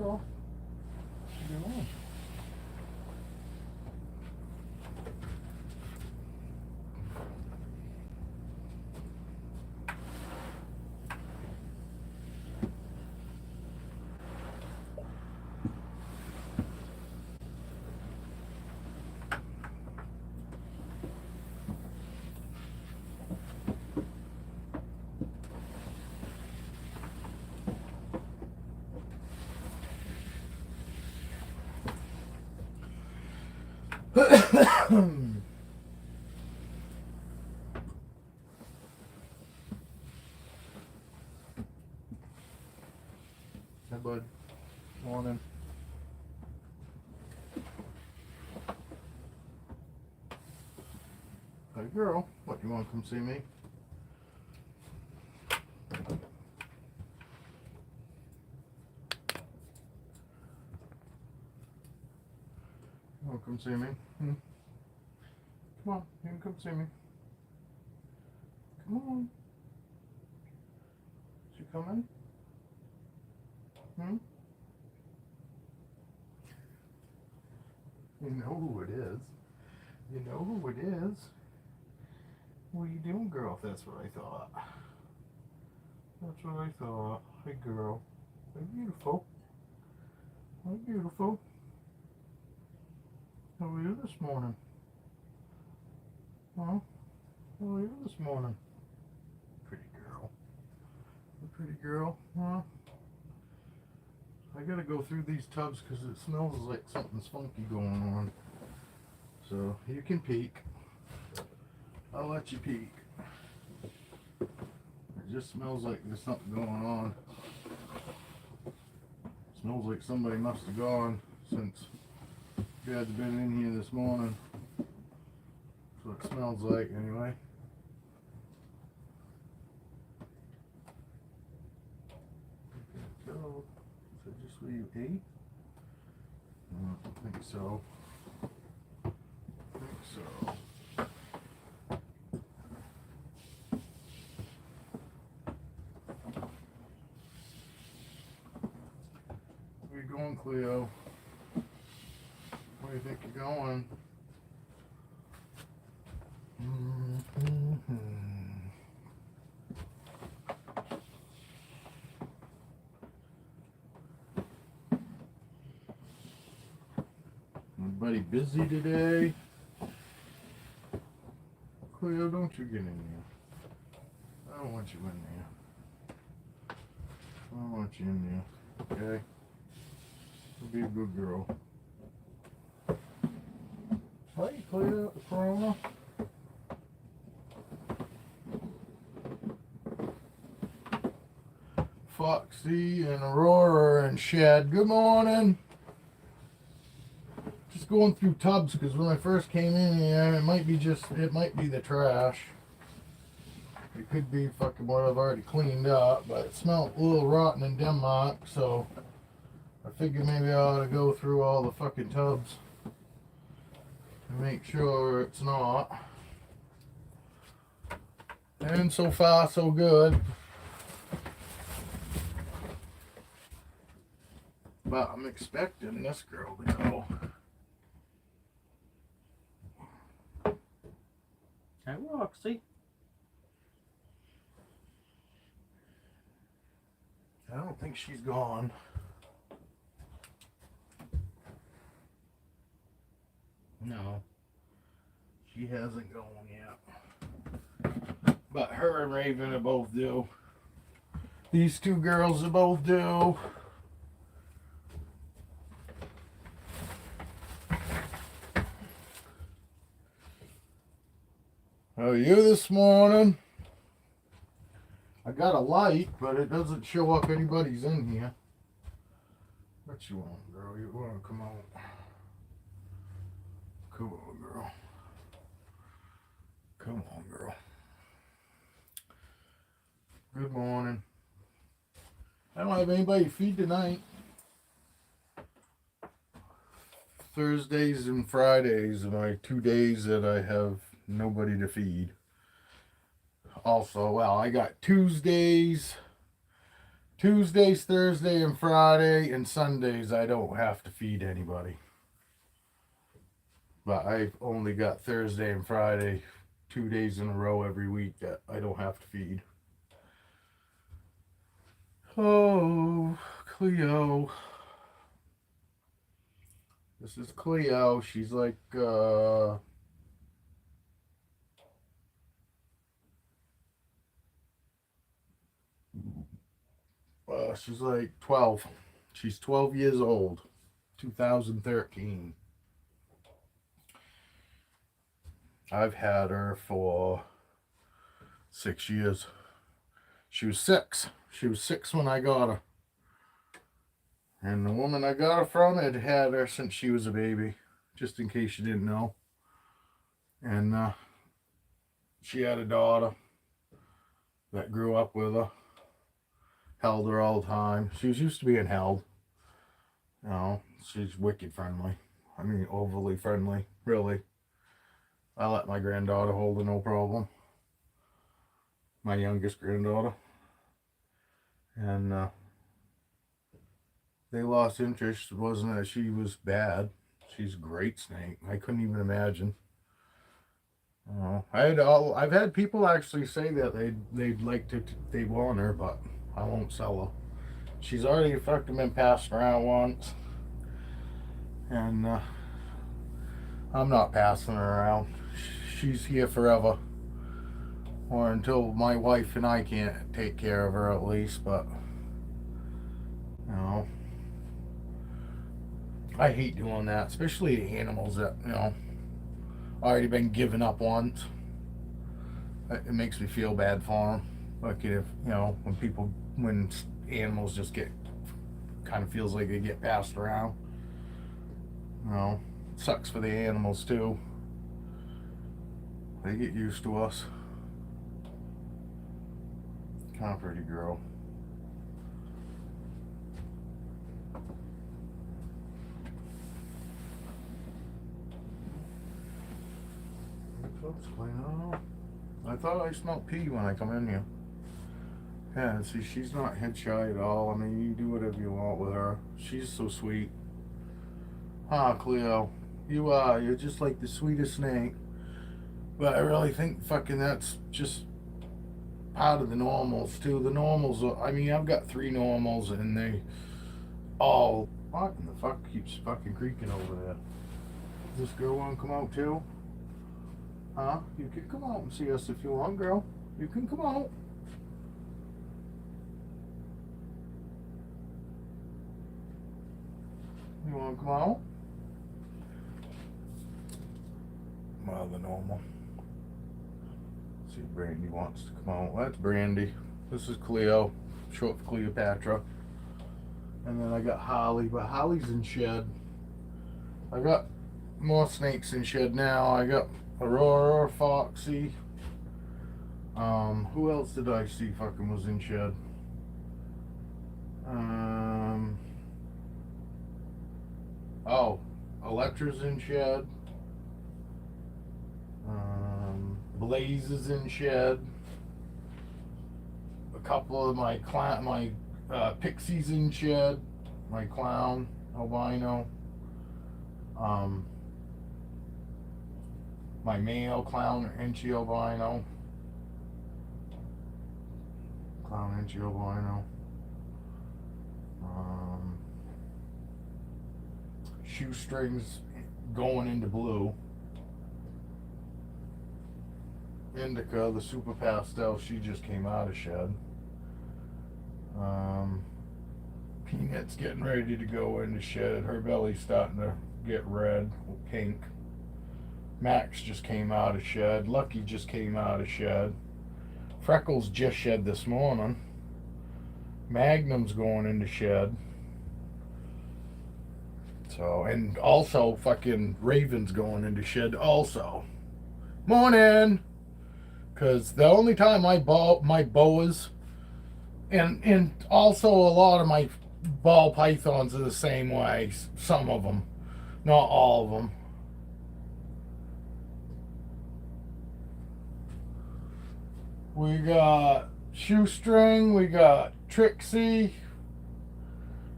girl. What you doing? Hey, bud. Morning. Hey, girl. What, you want to come see me? You want to come see me? Come on, you can come see me. Come on. Is you coming? You know who it is. You know who it is. What are you doing, girl? That's what I thought. That's what I thought. Hey, girl. Hey, beautiful. Hey, beautiful. How are you this morning? Huh? How are you this morning? Pretty girl. A pretty girl, huh? I gotta go through these tubs because it smells like something's funky going on. So you can peek. I'll let you peek. It just smells like there's something going on. It smells like somebody must have gone since Dad's been in here this morning. That's what it smells like anyway. Go. Is that just what you ate? I don't think so. I think so. Where you going, Cleo? Where do you think you're going? Everybody busy today? Cleo, don't you get in there. I don't want you in there. I don't want you in there. Okay? Be a good girl. Hey, Cleo, Corona. Foxy and Aurora and Shad. Good morning. Just going through tubs because when I first came in here, it might be the trash. It could be fucking what I've already cleaned up, but it smelled a little rotten in Denmark, so I figured maybe I ought to go through all the fucking tubs and make sure it's not. And so far, so good. But I'm expecting this girl to go. Hey, Roxy. I don't think she's gone. No, she hasn't gone yet. But her and Raven are both due. These two girls are both due. How are you this morning? I got a light, but it doesn't show up anybody's in here. What you want, girl? You want to come on? Come on, girl. Come on, girl. Good morning. I don't have anybody to feed tonight. Thursdays and Fridays are my 2 days that I have nobody to feed. Also, well, I got Tuesdays Tuesdays, Thursday, and Friday, and Sundays I don't have to feed anybody. But I've only got Thursday and Friday, 2 days in a row every week that I don't have to feed. Oh, Cleo. This is Cleo. She's like, she's like 12. She's 12 years old. 2013. I've had her for 6 years. She was 6. She was 6 when I got her. And the woman I got her from had had her since she was a baby, just in case you didn't know. And she had a daughter that grew up with her, held her all the time. She was used to being held. You know, she's wicked friendly. I mean, overly friendly, really. I let my granddaughter hold her, no problem. My youngest granddaughter. And they lost interest. It wasn't that she was bad. She's a great snake. I couldn't even imagine. I've had people actually say that they'd like to, they want her, but I won't sell her. She's already fucking been passed around once, and I'm not passing her around. She's here forever, or until my wife and I can't take care of her at least. But you know, I hate doing that, especially the animals that already been given up once. It makes me feel bad for them. Like if when animals just get, kind of feels like they get passed around. Sucks for the animals too. They get used to us. Kind of pretty girl. I thought I smelled pee when I come in here. Yeah, see, she's not head shy at all. I mean, you do whatever you want with her. She's so sweet. Cleo, you're just like the sweetest snake. But I really think fucking that's just part of the normals too. The normals I mean, I've got 3 normals and they all, what in the fuck keeps fucking creaking over there? Does this girl want to come out too? You can come out and see us if you want, girl. You can come out. You want to come out? Well, the normal. See if Brandy wants to come out. That's Brandy. This is Cleo, short for Cleopatra. And then I got Holly, but Holly's in shed. I got more snakes in shed now. I got Aurora, Foxy. Who else did I see fucking was in shed? Electra's in shed. Blaze is in shed. A couple of my Pixies in shed. My clown albino. My male clown Inchi albino. Clown Inchi albino. Shoestrings going into blue. Indica, the super pastel, she just came out of shed. Peanut's getting ready to go into shed. Her belly's starting to get red, pink. Max just came out of shed. Lucky just came out of shed. Freckles just shed this morning. Magnum's going into shed. So, and also fucking Raven's going into shed also. Morning! Because the only time my boas, and also a lot of my ball pythons are the same way. Some of them, not all of them. We got shoestring, we got Trixie,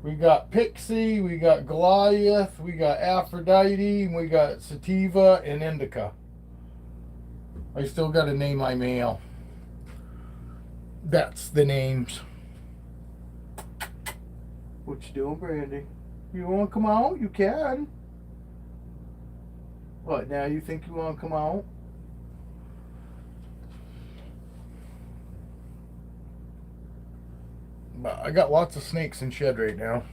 we got Pixie, we got Goliath, we got Aphrodite, and we got Sativa and Indica. I still got to name my male. That's the names. What you doing, Brandy? You want to come out? You can. What, now you think you want to come out? But I got lots of snakes in shed right now.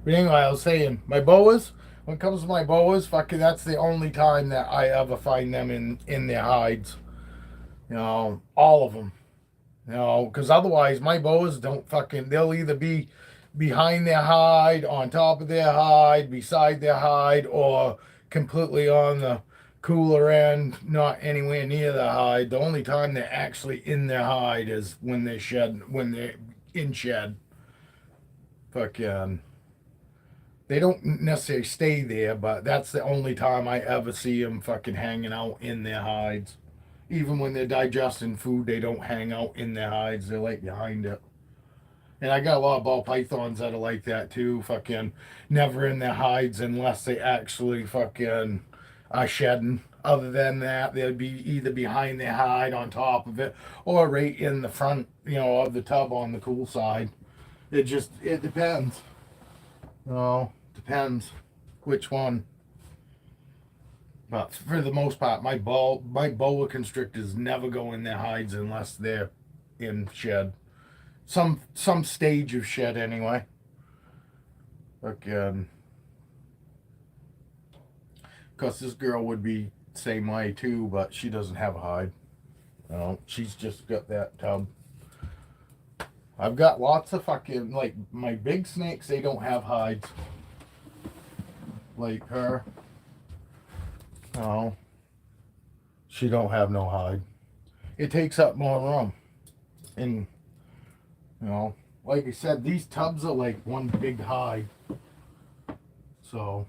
But anyway, I was saying, my boas, when it comes to my boas, fucking that's the only time that I ever find them in their hides. You know, all of them. You know, because otherwise my boas don't fucking, they'll either be behind their hide, on top of their hide, beside their hide, or completely on the cooler end, not anywhere near the hide. The only time they're actually in their hide is when they're in shed. Fucking, they don't necessarily stay there, but that's the only time I ever see them fucking hanging out in their hides. Even when they're digesting food, they don't hang out in their hides. They're like behind it. And I got a lot of ball pythons that are like that too. Fucking never in their hides unless they actually fucking are shedding. Other than that, they'd be either behind their hide on top of it or right in the front, of the tub on the cool side. It depends. Depends which one. But for the most part, my boa constrictors never go in their hides unless they're in shed. Some stage of shed anyway. Again, because this girl would be same way too, but she doesn't have a hide. She's just got that tub. I've got lots of fucking, like, my big snakes, they don't have hides. Like her. She don't have no hide. It takes up more room. And, like I said, these tubs are like one big hide. So,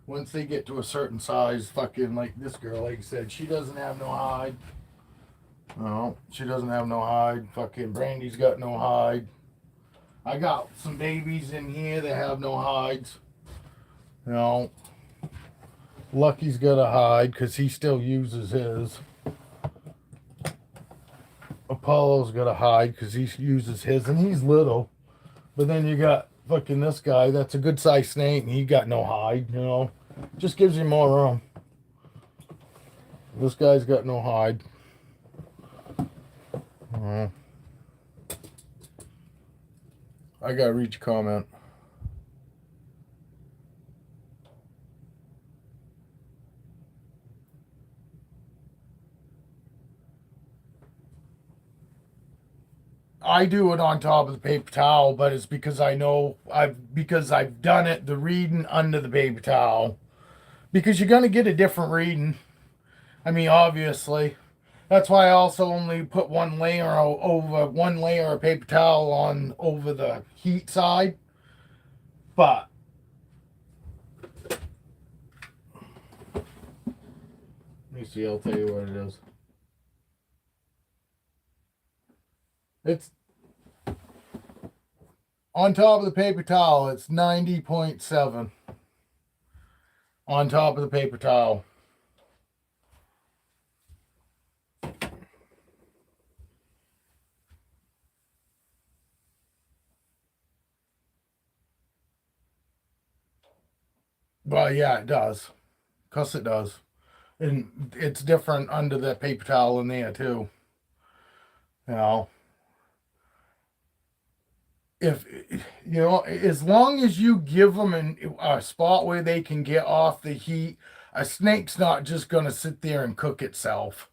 once they get to a certain size, fucking like this girl, like I said, she doesn't have no hide. No, she doesn't have no hide. Fucking Brandy's got no hide. I got some babies in here that have no hides. Lucky's got a hide because he still uses his. Apollo's got a hide because he uses his, and he's little. But then you got fucking this guy that's a good sized snake, and he got no hide. Just gives you more room. This guy's got no hide. I gotta read your comment. I do it on top of the paper towel, but it's because I've done it, the reading under the paper towel. Because you're gonna get a different reading. I mean, obviously. That's why I also only put one layer of paper towel on over the heat side. But let me see, I'll tell you what it is. It's on top of the paper towel, it's 90.7 on top of the paper towel. Well, yeah, it does. Because it does. And it's different under the paper towel in there, too. If, as long as you give them a spot where they can get off the heat, a snake's not just going to sit there and cook itself.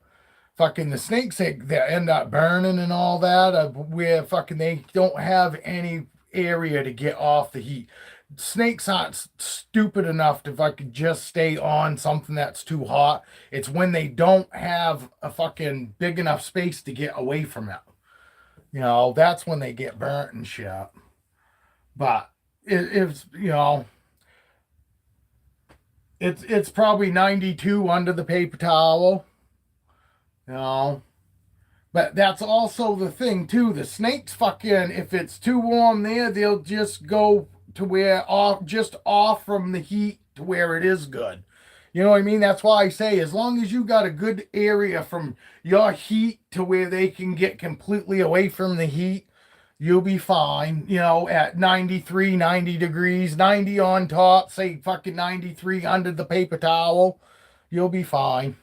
Fucking the snakes that end up burning and all that, where fucking they don't have any area to get off the heat. Snakes aren't stupid enough to fucking just stay on something that's too hot. It's when they don't have a fucking big enough space to get away from it. That's when they get burnt and shit. But it's it's probably 92 under the paper towel. But that's also the thing too. The snakes fucking, if it's too warm there, they'll just go to where off from the heat to where it is good. You know what I mean? That's why I say as long as you got a good area from your heat to where they can get completely away from the heat, you'll be fine. You know, at 93, 90 degrees, 90 on top, say fucking 93 under the paper towel, you'll be fine.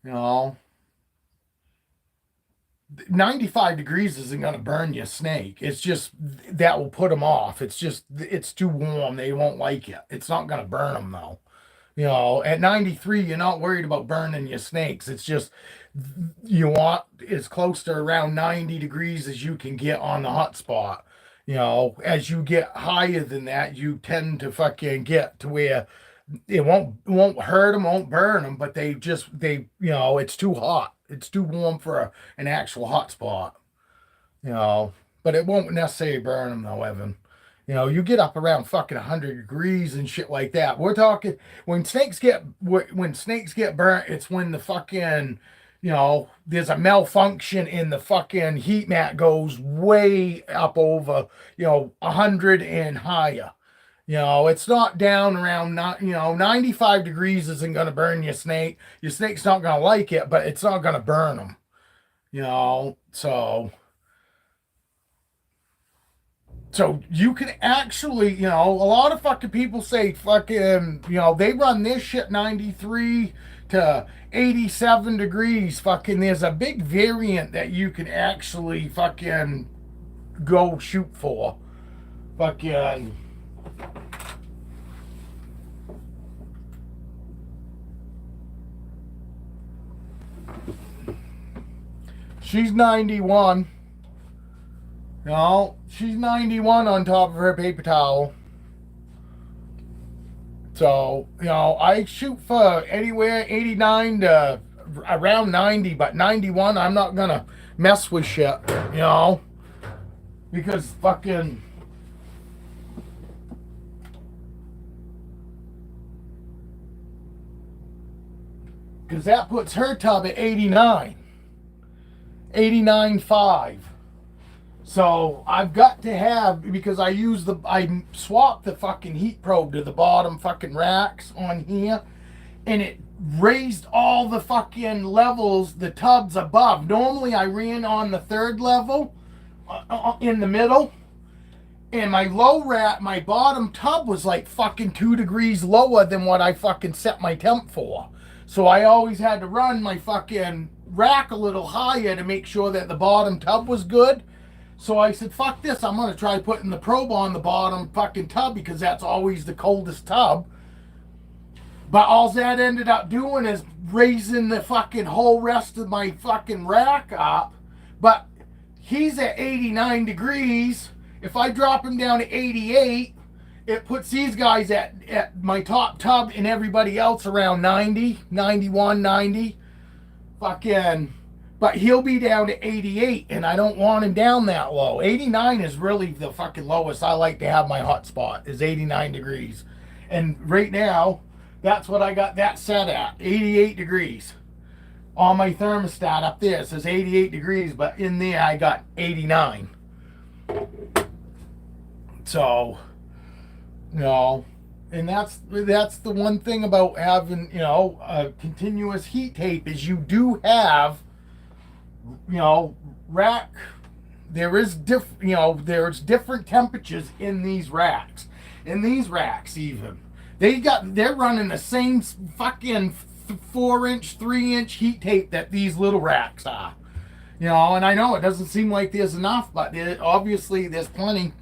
You know, 95 degrees isn't going to burn your snake. It's just that will put them off. It's just, it's too warm. They won't like it. It's not going to burn them though. You know, at 93, you're not worried about burning your snakes. It's just you want as close to around 90 degrees as you can get on the hot spot. You know, as you get higher than that, you tend to fucking get to where it won't hurt them, won't burn them, but they it's too hot. It's too warm for an actual hot spot. You know, but it won't necessarily burn them though, Evan. You know, you get up around fucking 100 degrees and shit like that. We're talking when snakes get burnt, it's when the fucking, there's a malfunction in the fucking heat mat goes way up over, 100 and higher. You know, it's not down around, 95 degrees isn't going to burn your snake. Your snake's not going to like it, but it's not going to burn them. So you can actually, a lot of fucking people say fucking, they run this shit 93 to 87 degrees. Fucking, there's a big variant that you can actually fucking go shoot for. Fucking. She's 91. She's 91 on top of her paper towel. So, I shoot for anywhere 89 to around 90, but 91, I'm not going to mess with shit, because fucking. Because that puts her tub at 89. 89.5. So I've got to have, because I swapped the fucking heat probe to the bottom fucking racks on here, and it raised all the fucking levels, the tubs above. Normally I ran on the third level in the middle, and my bottom tub was like fucking 2 degrees lower than what I fucking set my temp for. So I always had to run my fucking rack a little higher to make sure that the bottom tub was good. So I said, fuck this, I'm going to try putting the probe on the bottom fucking tub because that's always the coldest tub. But all that ended up doing is raising the fucking whole rest of my fucking rack up. But he's at 89 degrees. If I drop him down to 88, it puts these guys at my top tub and everybody else around 90, 91, 90. Fucking, but he'll be down to 88, and I don't want him down that low. 89 is really the fucking lowest I like to have my hot spot, is 89 degrees. And right now, that's what I got that set at, 88 degrees. On my thermostat up there, it says 88 degrees, but in there I got 89. So, and that's the one thing about having, a continuous heat tape is you do have, rack. There's different temperatures in these racks. In these racks, even they're running the same fucking 4-inch, 3-inch heat tape that these little racks are. And I know it doesn't seem like there's enough, but obviously there's plenty.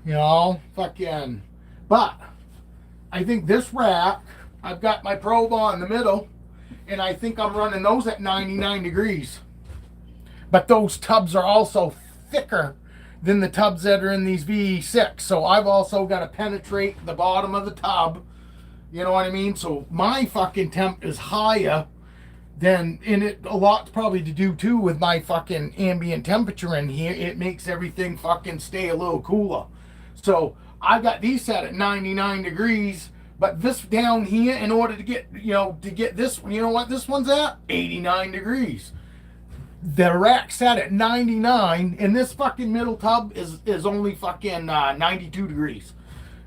Fucking, but I think this rack, I've got my probe on in the middle, and I think I'm running those at 99 degrees. But those tubs are also thicker than the tubs that are in these VE6. So I've also got to penetrate the bottom of the tub. You know what I mean? So my fucking temp is higher than, and it a lot probably to do too with my fucking ambient temperature in here. It makes everything fucking stay a little cooler. So I got these set at 99 degrees, but this down here, in order to get, to get this, you know what this one's at? 89 degrees. The rack set at 99, and this fucking middle tub is only fucking 92 degrees.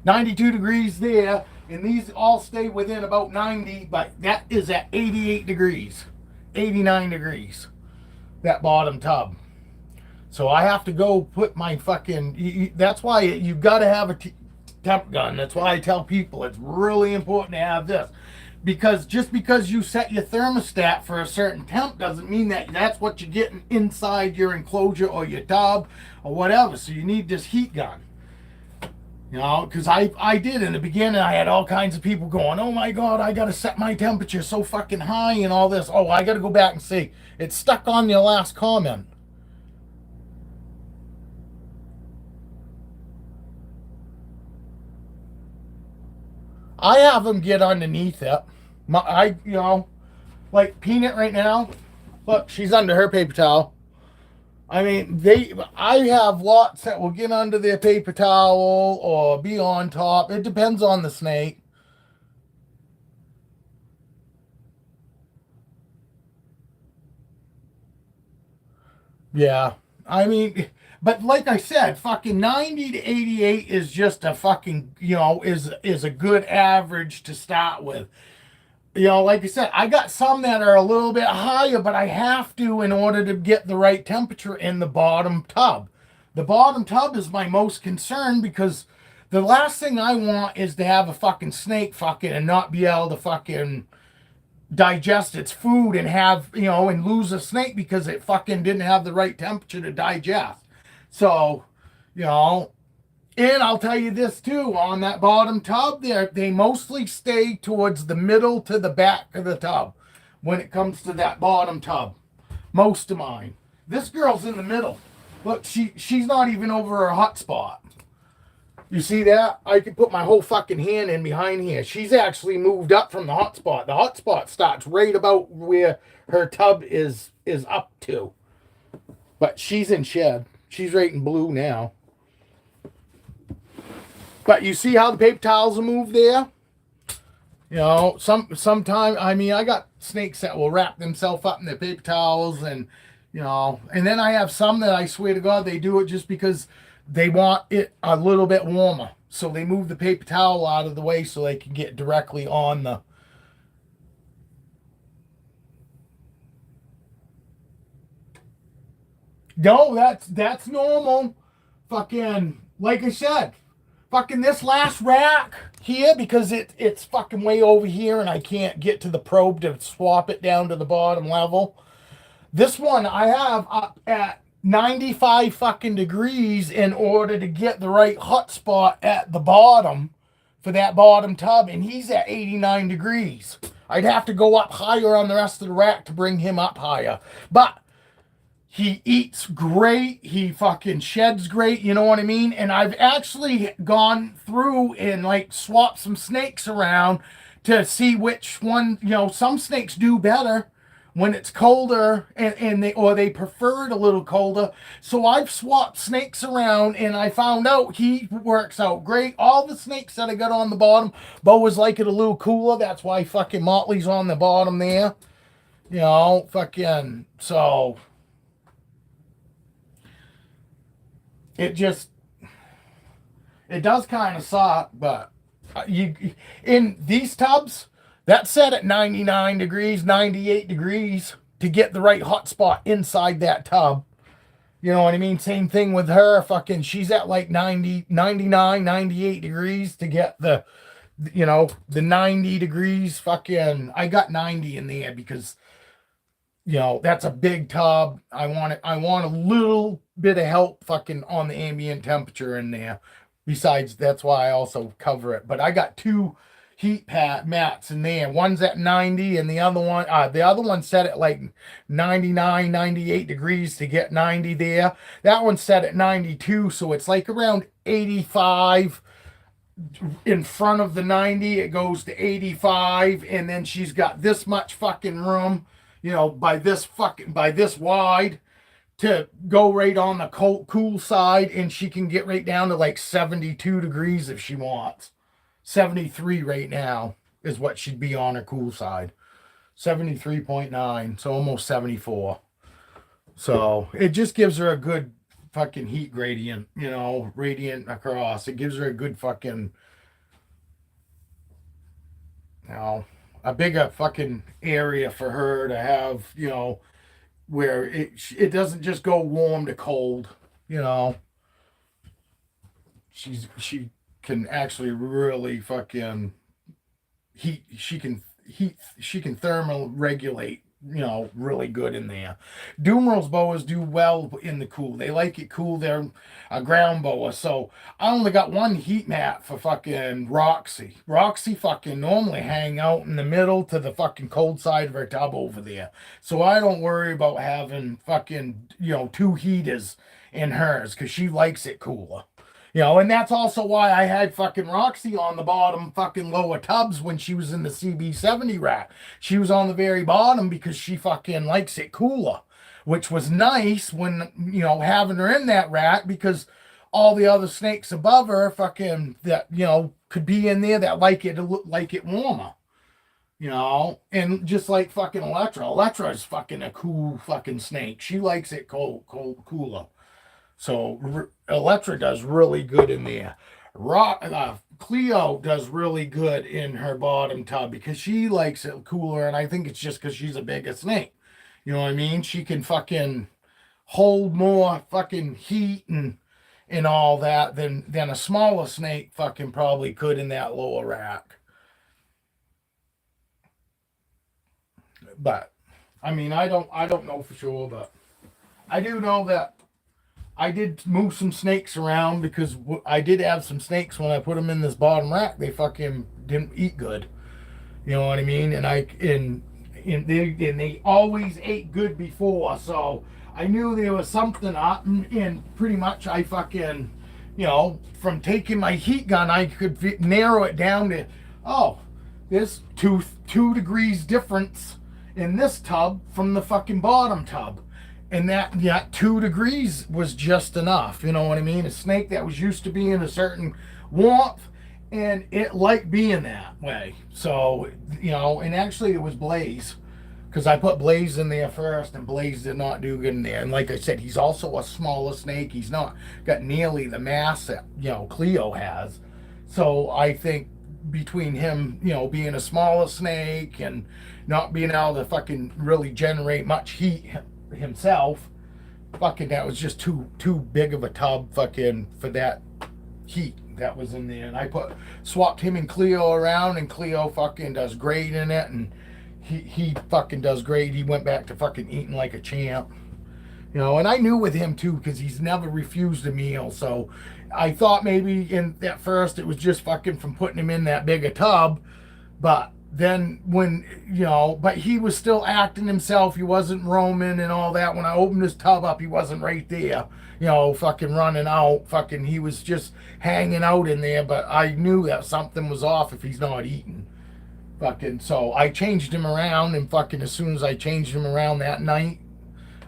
92 degrees there, and these all stay within about 90, but that is at 88 degrees, 89 degrees, that bottom tub. So I have to go put my fucking, that's why you got to have a temp gun. That's why I tell people it's really important to have this. Because just because you set your thermostat for a certain temp doesn't mean that that's what you're getting inside your enclosure or your tub or whatever. So you need this heat gun. You know, because I did in the beginning, I had all kinds of people going, oh my God, I got to set my temperature so fucking high and all this. Oh, I got to go back and see. It's stuck on your last comment. I have them get underneath it. You know, like Peanut right now. Look, she's under her paper towel. I mean, I have lots that will get under their paper towel or be on top. It depends on the snake. Yeah. I mean, but like I said, fucking 90 to 88 is just a fucking, is a good average to start with. Like I said, I got some that are a little bit higher, but I have to in order to get the right temperature in the bottom tub. The bottom tub is my most concern because the last thing I want is to have a fucking snake fucking and not be able to fucking digest its food and have, and lose a snake because it fucking didn't have the right temperature to digest. So, you know, and I'll tell you this too, on that bottom tub there, they mostly stay towards the middle to the back of the tub when it comes to that bottom tub. Most of mine. This girl's in the middle. Look, she's not even over her hot spot. You see that? I could put my whole fucking hand in behind here. She's actually moved up from the hot spot. The hot spot starts right about where her tub is up to. But she's in shed. She's right in blue now. But you see how the paper towels are moved there? Sometimes, I mean, I got snakes that will wrap themselves up in their paper towels and then I have some that I swear to God, they do it just because they want it a little bit warmer. So they move the paper towel out of the way so they can get directly on the... No, that's normal. Fucking, like I said, fucking this last rack here, because it's fucking way over here and I can't get to the probe to swap it down to the bottom level. This one I have up at 95 fucking degrees in order to get the right hot spot at the bottom for that bottom tub, and he's at 89 degrees. I'd have to go up higher on the rest of the rack to bring him up higher. But he eats great. He fucking sheds great. You know what I mean? And I've actually gone through and like swapped some snakes around to see which one, some snakes do better when it's colder and they prefer it a little colder. So I've swapped snakes around and I found out he works out great. All the snakes that I got on the bottom, Boas like it a little cooler. That's why fucking Motley's on the bottom there. Fucking, so it does kind of suck, but in these tubs, that's set at 99 degrees, 98 degrees to get the right hot spot inside that tub. You know what I mean? Same thing with her. Fucking, she's at like 90, 99, 98 degrees to get the 90 degrees. Fucking, I got 90 in there because, that's a big tub. I want a little bit of help fucking on the ambient temperature in there. Besides, that's why I also cover it. But I got two heat mats in there. One's at 90 and the other one set at like 99, 98 degrees to get 90 there. That one's set at 92, so it's like around 85 in front of the 90. It goes to 85, and then she's got this much fucking room, by this wide to go right on the cool side, and she can get right down to like 72 degrees if she wants. 73 right now is what she'd be on her cool side. 73.9, so almost 74. So it just gives her a good fucking heat gradient, you know, radiant across. It gives her a good fucking, you know, a bigger fucking area for her to have, you know, where it doesn't just go warm to cold, you know. She can actually really fucking she can thermal regulate, you know, really good in there. Dumerals boas do well in the cool. They like it cool. They're a ground boa. So I only got one heat mat for fucking Roxy. Roxy fucking normally hang out in the middle to the fucking cold side of her tub over there. So I don't worry about having fucking, you know, two heaters in hers because she likes it cooler. You know, and that's also why I had fucking Roxy on the bottom fucking lower tubs when she was in the CB70 rack. She was on the very bottom because she fucking likes it cooler, which was nice when, you know, having her in that rack because all the other snakes above her fucking that, you know, could be in there that like it warmer. You know, and just like fucking Electra is fucking a cool fucking snake. She likes it cooler. So Electra does really good in there. Cleo does really good in her bottom tub because she likes it cooler, and I think it's just because she's a bigger snake. You know what I mean? She can fucking hold more fucking heat and all that than a smaller snake fucking probably could in that lower rack. But I mean, I don't know for sure, but I do know that I did move some snakes around because I did have some snakes when I put them in this bottom rack. They fucking didn't eat good. You know what I mean? And they always ate good before, so I knew there was something up. And pretty much I fucking, you know, from taking my heat gun, I could narrow it down to, oh, there's two degrees difference in this tub from the fucking bottom tub. And that 2 degrees was just enough. You know what I mean? A snake that was used to being a certain warmth, and it liked being that way. So, you know, and actually it was Blaze, because I put Blaze in there first, and Blaze did not do good in there. And like I said, he's also a smaller snake. He's not got nearly the mass that, you know, Cleo has. So I think between him, you know, being a smaller snake and not being able to fucking really generate much heat himself, fucking that was just too big of a tub fucking for that heat that was in there. And I swapped him and Cleo around, and Cleo fucking does great in it, and he fucking does great. He went back to fucking eating like a champ, you know. And I knew with him too because he's never refused a meal, so I thought maybe in at first it was just fucking from putting him in that big a tub. But then when, you know, but he was still acting himself. He wasn't roaming and all that. When I opened his tub up, he wasn't right there, you know, fucking running out. Fucking, he was just hanging out in there. But I knew that something was off if he's not eating. Fucking, so I changed him around, and fucking as soon as I changed him around that night,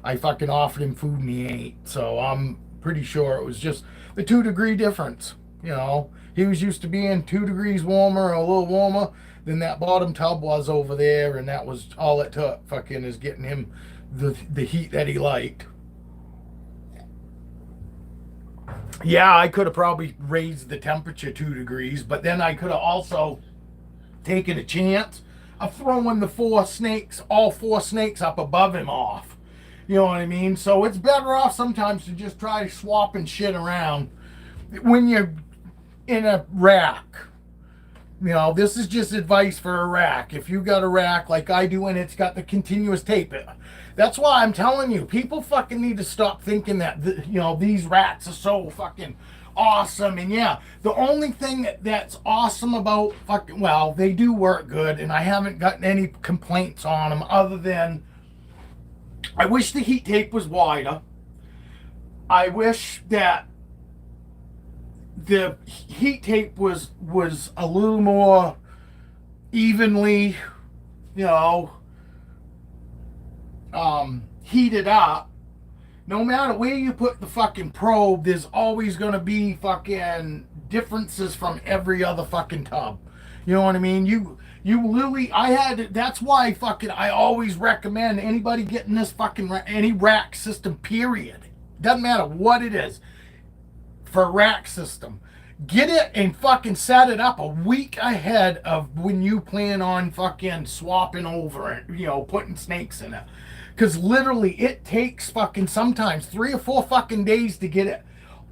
I fucking offered him food and he ate. So I'm pretty sure it was just the 2 degree difference. You know, he was used to being 2 degrees warmer or a little warmer than that bottom tub was over there, and that was all it took. Fucking is getting him the heat that he liked. Yeah, I could have probably raised the temperature 2 degrees, but then I could have also taken a chance of throwing all four snakes up above him off. You know what I mean? So it's better off sometimes to just try swapping shit around when you're in a rack. You know, this is just advice for a rack. If you got a rack like I do and it's got the continuous tape, that's why I'm telling you, people fucking need to stop thinking that, you know, these racks are so fucking awesome. And yeah, the only thing that's awesome about fucking, well, they do work good, and I haven't gotten any complaints on them other than I wish the heat tape was wider. I wish that the heat tape was a little more evenly, you know, heated up. No matter where you put the fucking probe, there's always going to be fucking differences from every other fucking tub. You know what I mean? You literally, that's why fucking, I always recommend anybody getting this fucking, any rack system, period. Doesn't matter what it is, for a rack system. Get it and fucking set it up a week ahead of when you plan on fucking swapping over it, putting snakes in it. Because literally, it takes fucking sometimes 3 or 4 fucking days to get it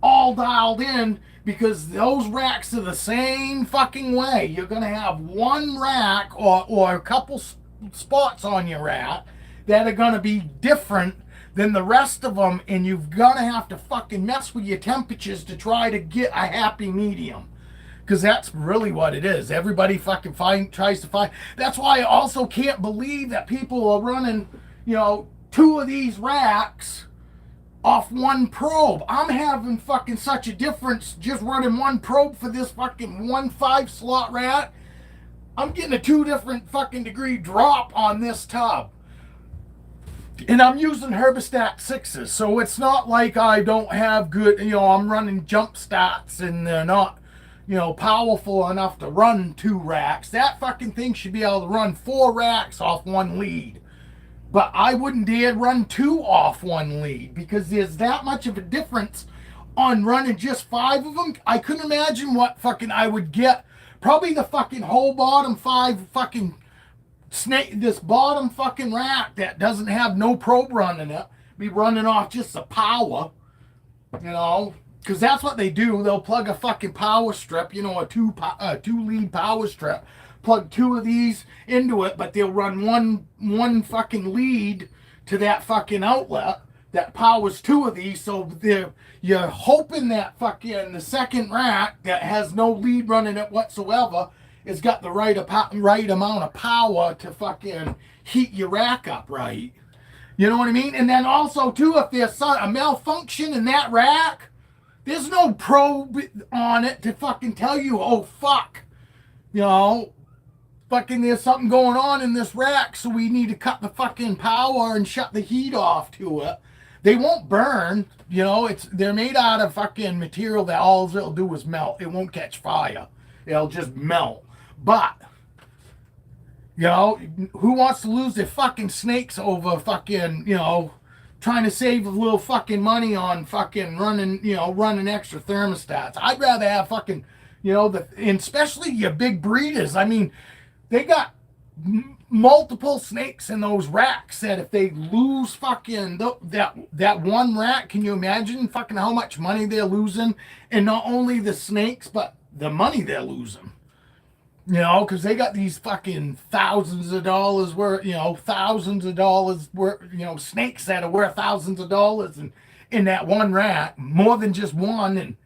all dialed in, because those racks are the same fucking way. You're going to have one rack or a couple spots on your rack that are going to be different than the rest of them, and you've got to have to fucking mess with your temperatures to try to get a happy medium. Because that's really what it is. Everybody fucking tries to find. That's why I also can't believe that people are running, 2 of these racks off one probe. I'm having fucking such a difference just running one probe for this fucking 1 5-slot rack. I'm getting a 2 different fucking degree drop on this tub. And I'm using Herbistat 6s, so it's not like I don't have good, I'm running jump stats and they're not, powerful enough to run 2 racks. That fucking thing should be able to run 4 racks off one lead. But I wouldn't dare run 2 off one lead, because there's that much of a difference on running just 5 of them. I couldn't imagine what fucking I would get. Probably the fucking whole bottom 5 fucking this bottom fucking rack that doesn't have no probe running it, be running off just the power, because that's what they do. They'll plug a fucking power strip, a 2 lead power strip, plug 2 of these into it, but they'll run one fucking lead to that fucking outlet that powers 2 of these. So you're hoping that fucking the second rack that has no lead running it whatsoever has got the right amount of power to fucking heat your rack up right. You know what I mean? And then also, too, if there's a malfunction in that rack, there's no probe on it to fucking tell you, oh, fuck. Fucking there's something going on in this rack, so we need to cut the fucking power and shut the heat off to it. They won't burn. They're made out of fucking material that all it'll do is melt. It won't catch fire. It'll just melt. But, who wants to lose their fucking snakes over fucking, trying to save a little fucking money on fucking running extra thermostats? I'd rather have fucking, and especially your big breeders. I mean, they got multiple snakes in those racks that if they lose fucking that one rack, can you imagine fucking how much money they're losing? And not only the snakes, but the money they're losing. Because they got these fucking thousands of dollars worth, snakes that are worth thousands of dollars in that one rack, more than just one. And,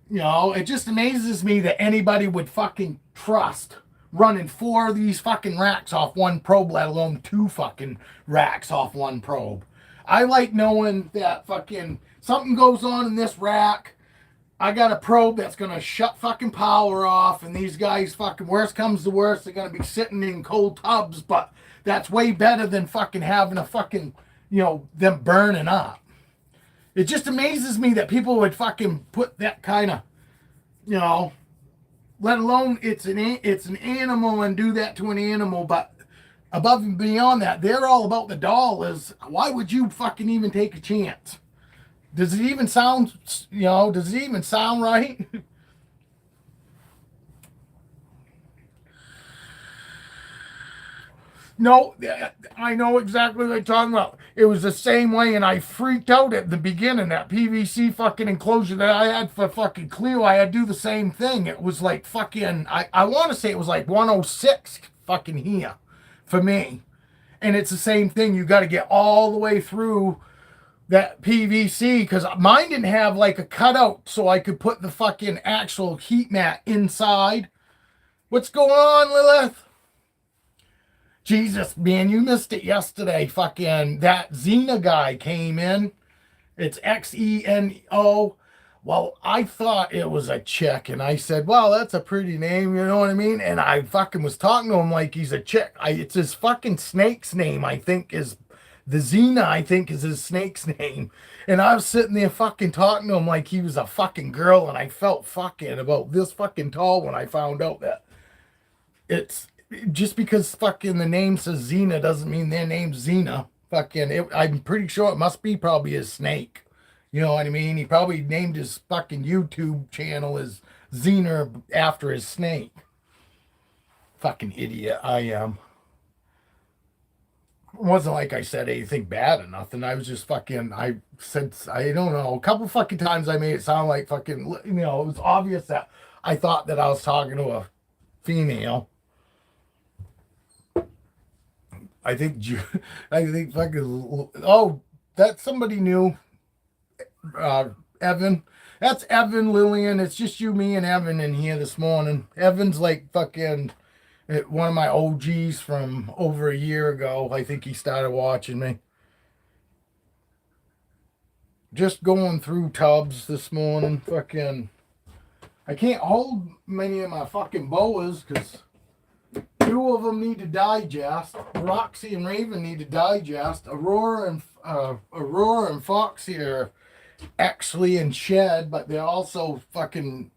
it just amazes me that anybody would fucking trust running 4 of these fucking racks off one probe, let alone 2 fucking racks off one probe. I like knowing that fucking something goes on in this rack. I got a probe that's going to shut fucking power off, and these guys fucking, worst comes to worst, they're going to be sitting in cold tubs, but that's way better than fucking having a fucking, them burning up. It just amazes me that people would fucking put that kind of, let alone it's an animal and do that to an animal, but above and beyond that, they're all about the dollars. Why would you fucking even take a chance? Does it even sound, right? No, I know exactly what you're talking about. It was the same way, and I freaked out at the beginning. That PVC fucking enclosure that I had for fucking Cleo, I had to do the same thing. It was like fucking, I want to say it was like 106 fucking here for me. And it's the same thing. You got to get all the way through that PVC, because mine didn't have like a cutout so I could put the fucking actual heat mat inside. What's going on, Lilith? Jesus, man, you missed it yesterday. Fucking that Xena guy came in. It's Xeno. Well, I thought it was a chick, and I said, well, that's a pretty name, you know what I mean? And I fucking was talking to him like he's a chick. It's his fucking snake's name, I think, is the Xena, I think, is his snake's name. And I was sitting there fucking talking to him like he was a fucking girl, and I felt fucking about this fucking tall when I found out that just because fucking the name says Xena doesn't mean their name's Xena. I'm pretty sure it must be probably a snake. You know what I mean? He probably named his fucking YouTube channel as Xena after his snake. Fucking idiot I am. It wasn't like I said anything bad or nothing. I was just fucking, I said, I don't know, a couple fucking times I made it sound like fucking, it was obvious that I thought that I was talking to a female. I think, I think fucking, oh, that's somebody new. Evan. That's Evan, Lillian. It's just you, me, and Evan in here this morning. Evan's like fucking one of my OGs from over a year ago. I think he started watching me. Just going through tubs this morning. Fucking, I can't hold many of my fucking boas because two of them need to digest. Roxy and Raven need to digest. Aurora and Foxy are actually in shed, but they're also fucking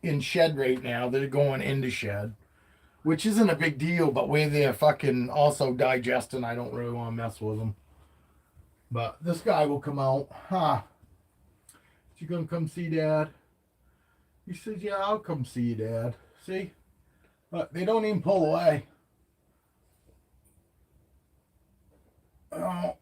in shed right now. They're going into shed, which isn't a big deal, but where they're fucking also digesting, I don't really want to mess with them. But this guy will come out. Huh? You gonna come see Dad? He says, yeah, I'll come see you, Dad. See? But they don't even pull away. Oh.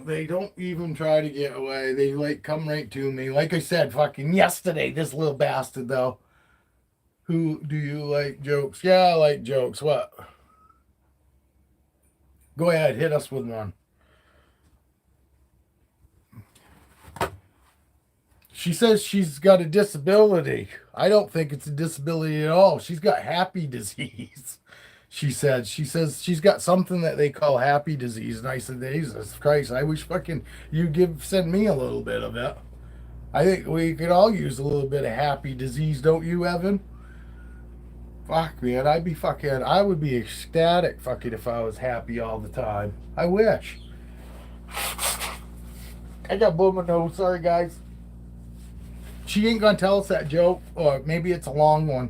They don't even try to get away. They like come right to me. Like I said, fucking yesterday, this little bastard though. Who do you like jokes? Yeah, I like jokes. What? Go ahead, hit us with one. She says she's got a disability. I don't think it's a disability at all. She's got happy disease. She says she's got something that they call happy disease. And I said, Jesus Christ, I wish fucking you send me a little bit of it. I think we could all use a little bit of happy disease, don't you, Evan? Fuck, man, I would be ecstatic fucking if I was happy all the time. I wish. I got blown my nose, sorry guys. She ain't gonna tell us that joke, or maybe it's a long one.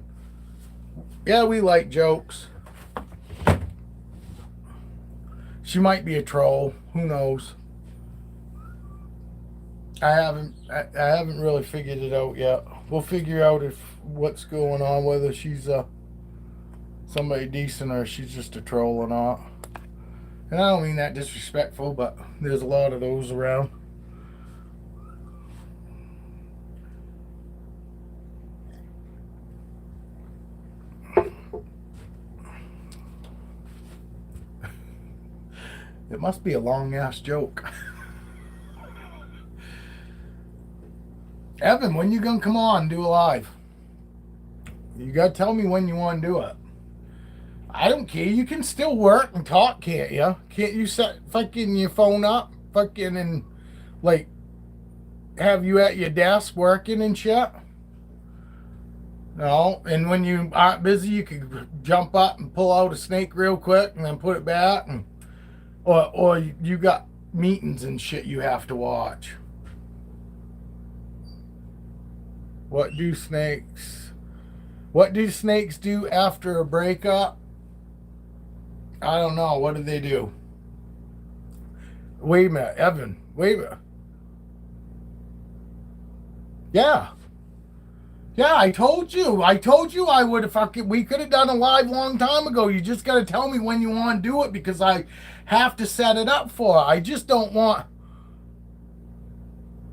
Yeah, we like jokes. She might be a troll. Who knows? I haven't really figured it out yet. We'll figure out what's going on, whether she's somebody decent or she's just a troll or not. And I don't mean that disrespectful, but there's a lot of those around. It must be a long-ass joke. Evan, when you gonna come on and do a live? You gotta tell me when you want to do it. I don't care. You can still work and talk, can't you? Can't you set fucking your phone up, fucking, and like have you at your desk working and shit? No, and when you aren't busy, you can jump up and pull out a snake real quick and then put it back, and or you got meetings and shit you have to watch. What do snakes do after a breakup? I don't know. What do they do? Wait a minute, Evan. Wait a minute. Yeah. Yeah, I told you I would have we could have done a live long time ago. You just got to tell me when you want to do it because I have to set it up for her. I just don't want.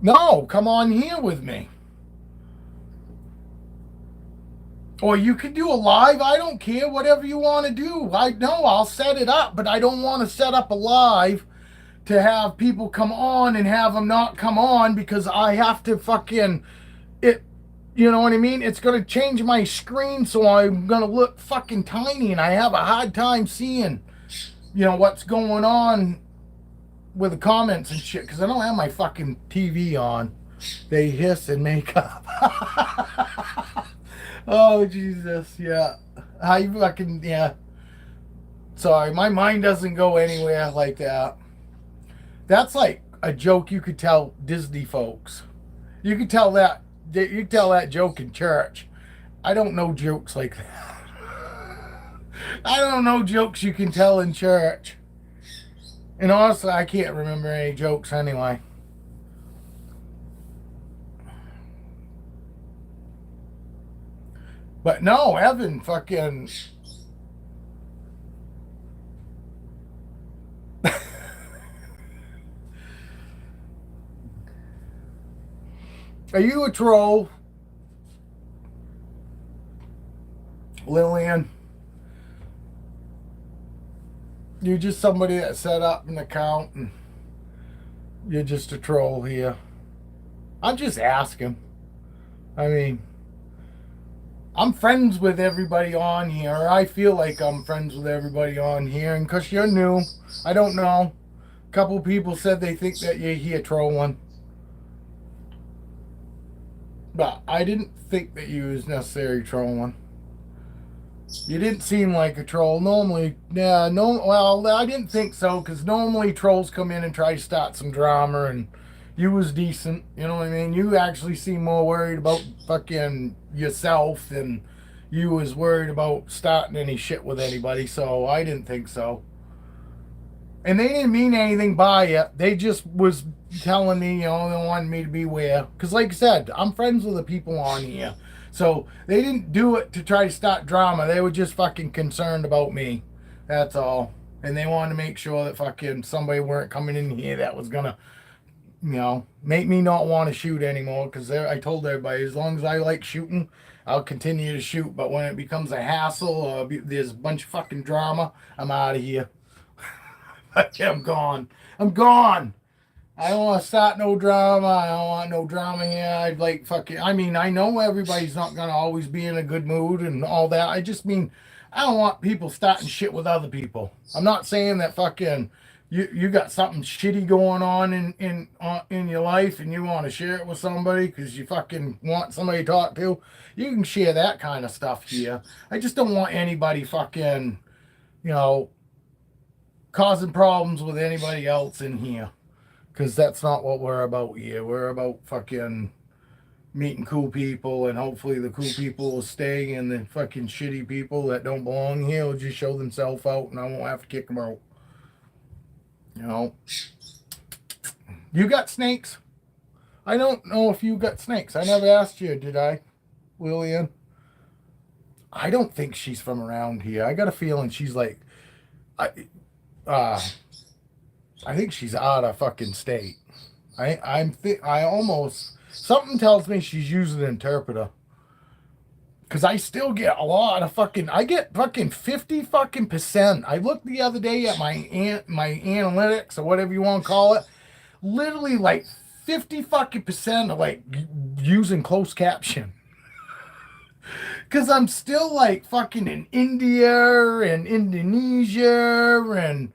No, come on here with me. Or you could do a live. I don't care. Whatever you want to do. I know I'll set it up, but I don't want to set up a live to have people come on and have them not come on because I have to fucking it. You know what I mean? It's going to change my screen, so I'm going to look fucking tiny, and I have a hard time seeing, what's going on with the comments and shit, because I don't have my fucking TV on. They hiss and make up. Oh, Jesus, yeah. Yeah. Sorry, my mind doesn't go anywhere like that. That's like a joke you could tell Disney folks. You could tell that joke in church, I don't know jokes like that. I don't know jokes you can tell in church. And honestly, I can't remember any jokes anyway. But no, Evan fucking. Are you a troll, Lillian? You're just somebody that set up an account and you're just a troll here. I'm just asking. I mean, I'm friends with everybody on here. I feel like I'm friends with everybody on here. And because you're new, I don't know. A couple people said they think that you're here trolling. But I didn't think that you was necessarily trolling. You didn't seem like a troll. Normally, yeah, no, well, I didn't think so, because normally trolls come in and try to start some drama, and you was decent, you know what I mean? You actually seem more worried about fucking yourself than you was worried about starting any shit with anybody, so I didn't think so. And they didn't mean anything by it. They just was telling me, they wanted me to beware. Because like I said, I'm friends with the people on here. So they didn't do it to try to start drama. They were just fucking concerned about me. That's all. And they wanted to make sure that fucking somebody weren't coming in here that was going to, make me not want to shoot anymore. Because I told everybody, as long as I like shooting, I'll continue to shoot. But when it becomes a hassle or there's a bunch of fucking drama, I'm out of here. I'm gone. I'm gone. I don't want to start no drama. I don't want no drama here. I'd like fucking. I mean, I know everybody's not gonna always be in a good mood and all that. I just mean, I don't want people starting shit with other people. I'm not saying that fucking you got something shitty going on in your life and you want to share it with somebody because you fucking want somebody to talk to. You can share that kind of stuff here. I just don't want anybody fucking, you know, causing problems with anybody else in here. Because that's not what we're about here. We're about fucking meeting cool people, and hopefully the cool people will stay, and the fucking shitty people that don't belong here will just show themselves out, and I won't have to kick them out. You got snakes? I don't know if you got snakes. I never asked you, did I, Lillian? I don't think she's from around here. I got a feeling she's like, I think she's out of fucking state. I almost, something tells me she's using an interpreter. Cause I still get a lot of fucking, I get fucking 50 fucking percent. I looked the other day at my analytics or whatever you want to call it. Literally like 50 fucking percent of like using closed caption. Cause I'm still like fucking in India and Indonesia and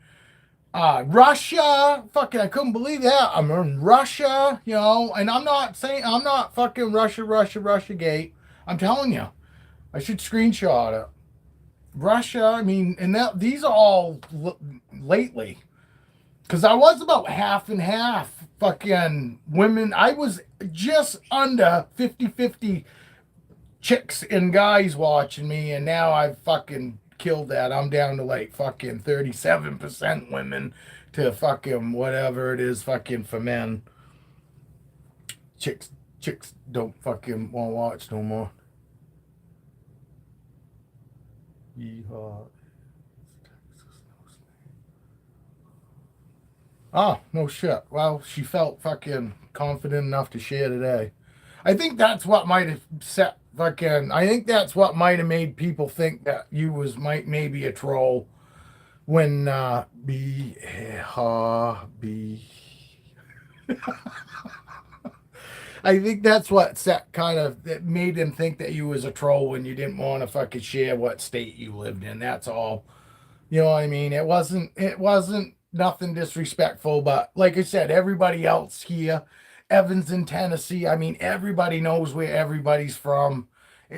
Russia, fucking, I couldn't believe that. I'm in Russia, and I'm not saying, I'm not fucking Russia gate. I'm telling you, I should screenshot it. Russia, I mean, and these are all lately. Because I was about half and half fucking women. I was just under 50-50 chicks and guys watching me, and now I've fucking killed that. I'm down to like fucking 37% women to fucking whatever it is fucking for men. Chicks don't fucking want to watch no more. Yeehaw. Oh, no shit. Well, she felt fucking confident enough to share today. I think that's what might have set fucking. I think that's what might have made people think that you was maybe a troll when be. I think that's what set kind of that made them think that you was a troll when you didn't want to fucking share what state you lived in. That's all. You know what I mean? It wasn't nothing disrespectful, but like I said, everybody else here, Evans in Tennessee, I mean, everybody knows where everybody's from.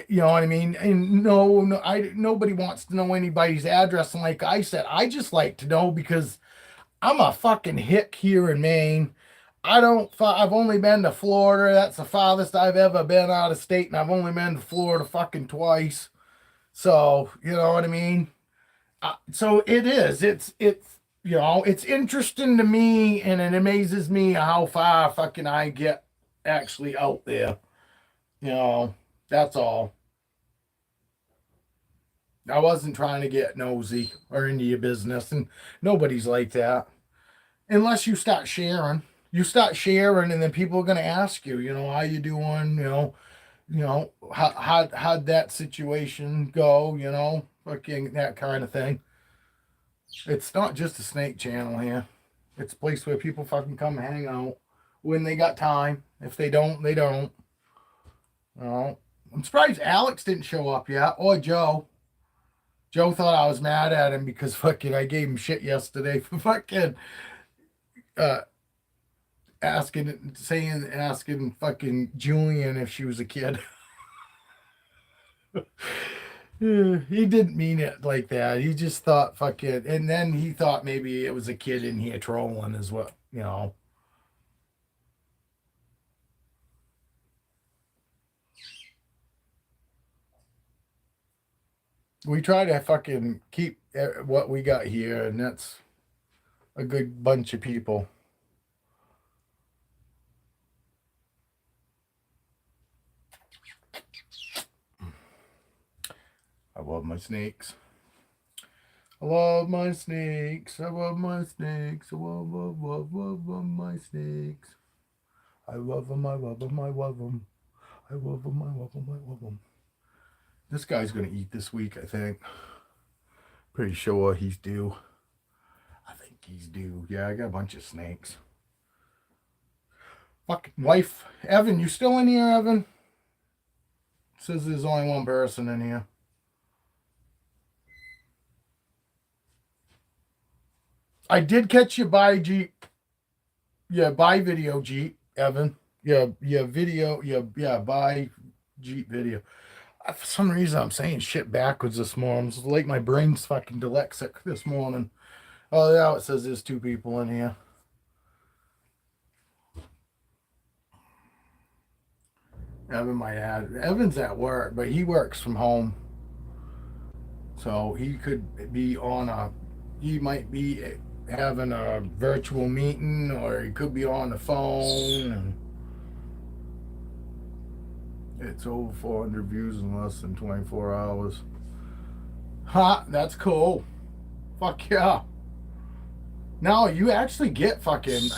You know what I mean? And nobody wants to know anybody's address. And like I said, I just like to know because I'm a fucking hick here in Maine. I've only been to Florida. That's the farthest I've ever been out of state, and I've only been to Florida fucking twice. So, you know what I mean? So it is. It's it's interesting to me, and it amazes me how far fucking I get actually out there. You know, that's all. I wasn't trying to get nosy or into your business, and nobody's like that unless you start sharing. You start sharing, and then people are gonna ask you, how you doing? How'd that situation go? Fucking that kind of thing. It's not just a snake channel here. It's a place where people fucking come hang out when they got time. If they don't, they don't. I'm surprised Alex didn't show up yet, or Joe. Joe thought I was mad at him because fucking I gave him shit yesterday for fucking uh asking fucking Julian if she was a kid. He didn't mean it like that. He just thought fucking, and then he thought maybe it was a kid in here trolling as well. We try to fucking keep what we got here, and that's a good bunch of people. I love my snakes. I love my snakes. I love my snakes. I love my snakes. I love them. I love them. I love them. I love them. I love them. I love them. This guy's gonna eat this week, I think. Pretty sure he's due. I think he's due. Yeah, I got a bunch of snakes. Fucking wife. Evan, you still in here, Evan? Says there's only one person in here. I did catch you by Jeep. Yeah, by video Jeep, Evan. Yeah, video. Yeah, by Jeep video. For some reason, I'm saying shit backwards this morning. It's like my brain's fucking dyslexic this morning. Oh, yeah, it says there's two people in here. Evan might add. Evan's at work, but he works from home. So he could be he might be having a virtual meeting, or he could be on the phone. And it's over 400 views in less than 24 hours. Ha, that's cool. Fuck yeah. No, you actually get fucking,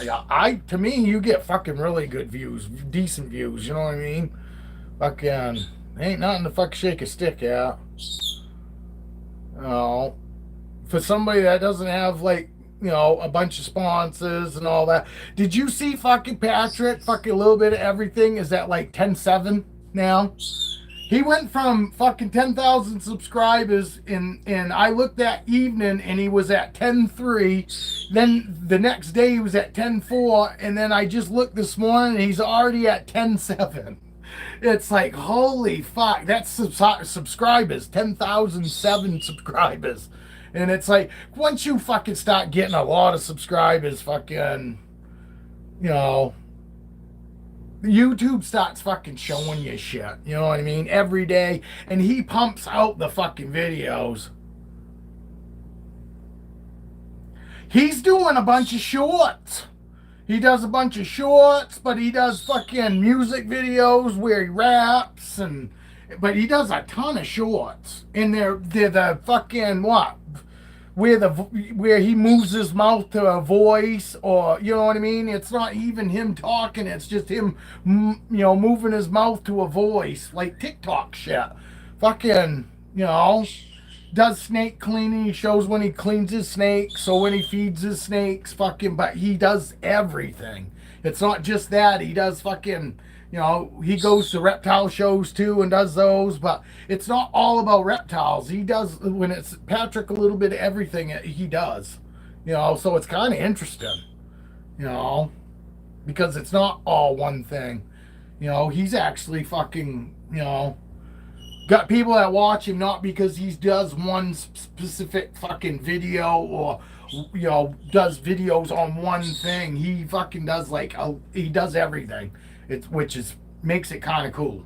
to me, you get fucking really good views, decent views, you know what I mean? Fucking, ain't nothing to fuck shake a stick at. For somebody that doesn't have, like, a bunch of sponsors and all that. Did you see fucking Patrick, fucking a little bit of everything is at like 10.7 now? He went from fucking 10,000 subscribers in I looked that evening and he was at 10.3. Then the next day he was at 10.4, and then I just looked this morning and he's already at 10.7. It's like, holy fuck, that's subscribers, 10,007 subscribers. And it's like, once you fucking start getting a lot of subscribers, fucking, YouTube starts fucking showing you shit. You know what I mean? Every day. And he pumps out the fucking videos. He's doing a bunch of shorts. He does a bunch of shorts, but he does fucking music videos where he raps, but he does a ton of shorts. And they're the fucking what? Where he moves his mouth to a voice, or you know what I mean? It's not even him talking, it's just him moving his mouth to a voice, like TikTok shit. Fucking, does snake cleaning. He shows when he cleans his snakes, so when he feeds his snakes, fucking, but he does everything. It's not just that. He does fucking, he goes to reptile shows too and does those, but it's not all about reptiles. He does, when it's Patrick, a little bit of everything he does, so it's kind of interesting, because it's not all one thing. He's actually fucking, got people that watch him not because he does one specific fucking video or does videos on one thing. He fucking does he does everything. Which is makes it kind of cool,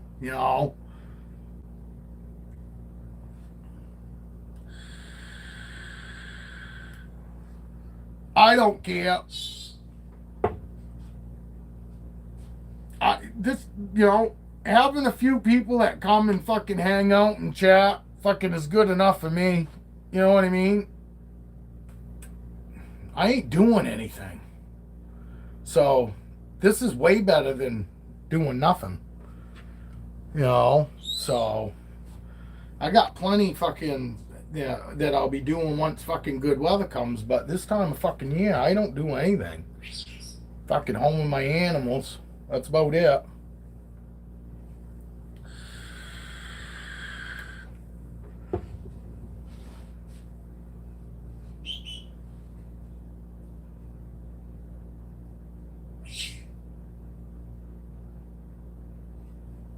I don't care. Having a few people that come and fucking hang out and chat fucking is good enough for me. You know what I mean? I ain't doing anything. So, this is way better than doing nothing. So I got plenty fucking that I'll be doing once fucking good weather comes, but this time of fucking year, I don't do anything. Fucking home with my animals. That's about it.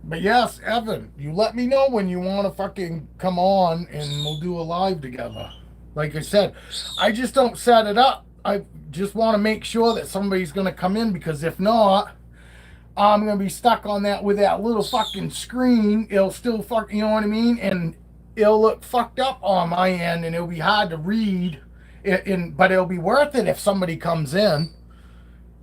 But yes, Evan, you let me know when you want to fucking come on and we'll do a live together. Like I said, I just don't set it up. I just want to make sure that somebody's going to come in, because if not, I'm going to be stuck on that with that little fucking screen. It'll still you know what I mean? And it'll look fucked up on my end and it'll be hard to read. But it'll be worth it if somebody comes in.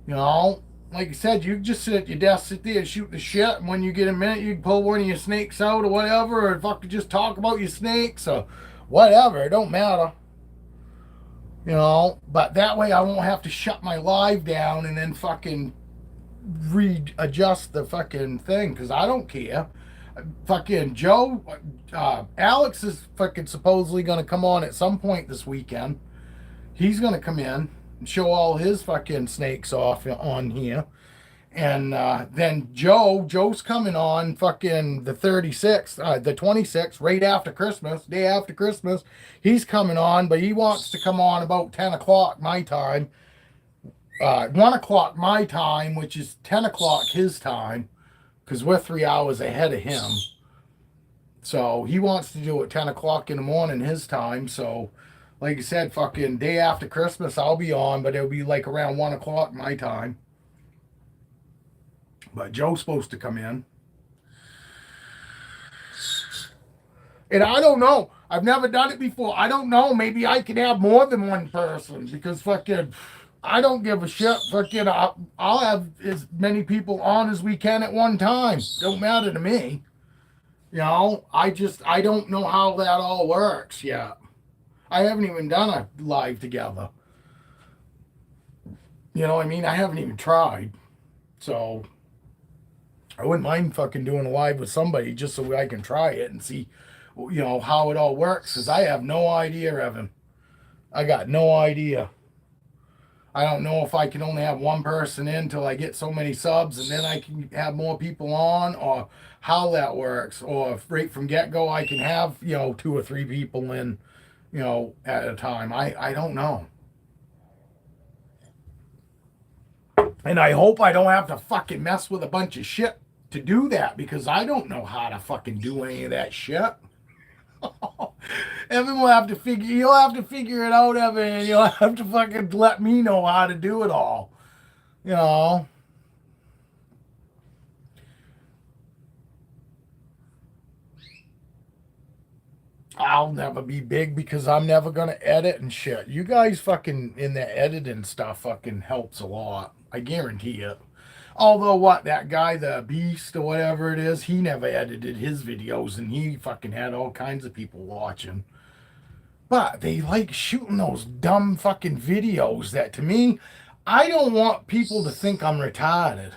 Like I said, you just sit at your desk, sit there and shoot the shit. And when you get a minute, you can pull one of your snakes out or whatever, or fucking just talk about your snakes or whatever. It don't matter. But that way I won't have to shut my live down and then fucking readjust the fucking thing, because I don't care. Fucking Joe, Alex is fucking supposedly going to come on at some point this weekend. He's going to come in and show all his fucking snakes off on here. And then Joe's coming on fucking the 36th, the 26th, right after Christmas, day after Christmas. He's coming on, but he wants to come on about 10 o'clock my time. 1 o'clock my time, which is 10 o'clock his time, because we're 3 hours ahead of him. So he wants to do it 10 o'clock in the morning his time. So, like I said, fucking day after Christmas, I'll be on, but it'll be like around 1 o'clock my time. But Joe's supposed to come in. And I don't know. I've never done it before. I don't know. Maybe I can have more than one person, because fucking I don't give a shit. Fucking I'll have as many people on as we can at one time. Don't matter to me. I don't know how that all works yet. I haven't even done a live together. You know what I mean? I haven't even tried. So I wouldn't mind fucking doing a live with somebody just so I can try it and see, how it all works. Because I have no idea, Evan. I got no idea. I don't know if I can only have one person in till I get so many subs and then I can have more people on, or how that works. Or if right from get-go I can have, 2 or 3 people in, at a time. I don't know. And I hope I don't have to fucking mess with a bunch of shit to do that, because I don't know how to fucking do any of that shit. Evan will have to you'll have to figure it out, Evan, and you'll have to fucking let me know how to do it all. I'll never be big because I'm never gonna edit and shit. You guys fucking in the editing stuff fucking helps a lot. I guarantee it. Although that guy, the Beast or whatever it is, he never edited his videos and he fucking had all kinds of people watching. But they like shooting those dumb fucking videos that, to me, I don't want people to think I'm retarded.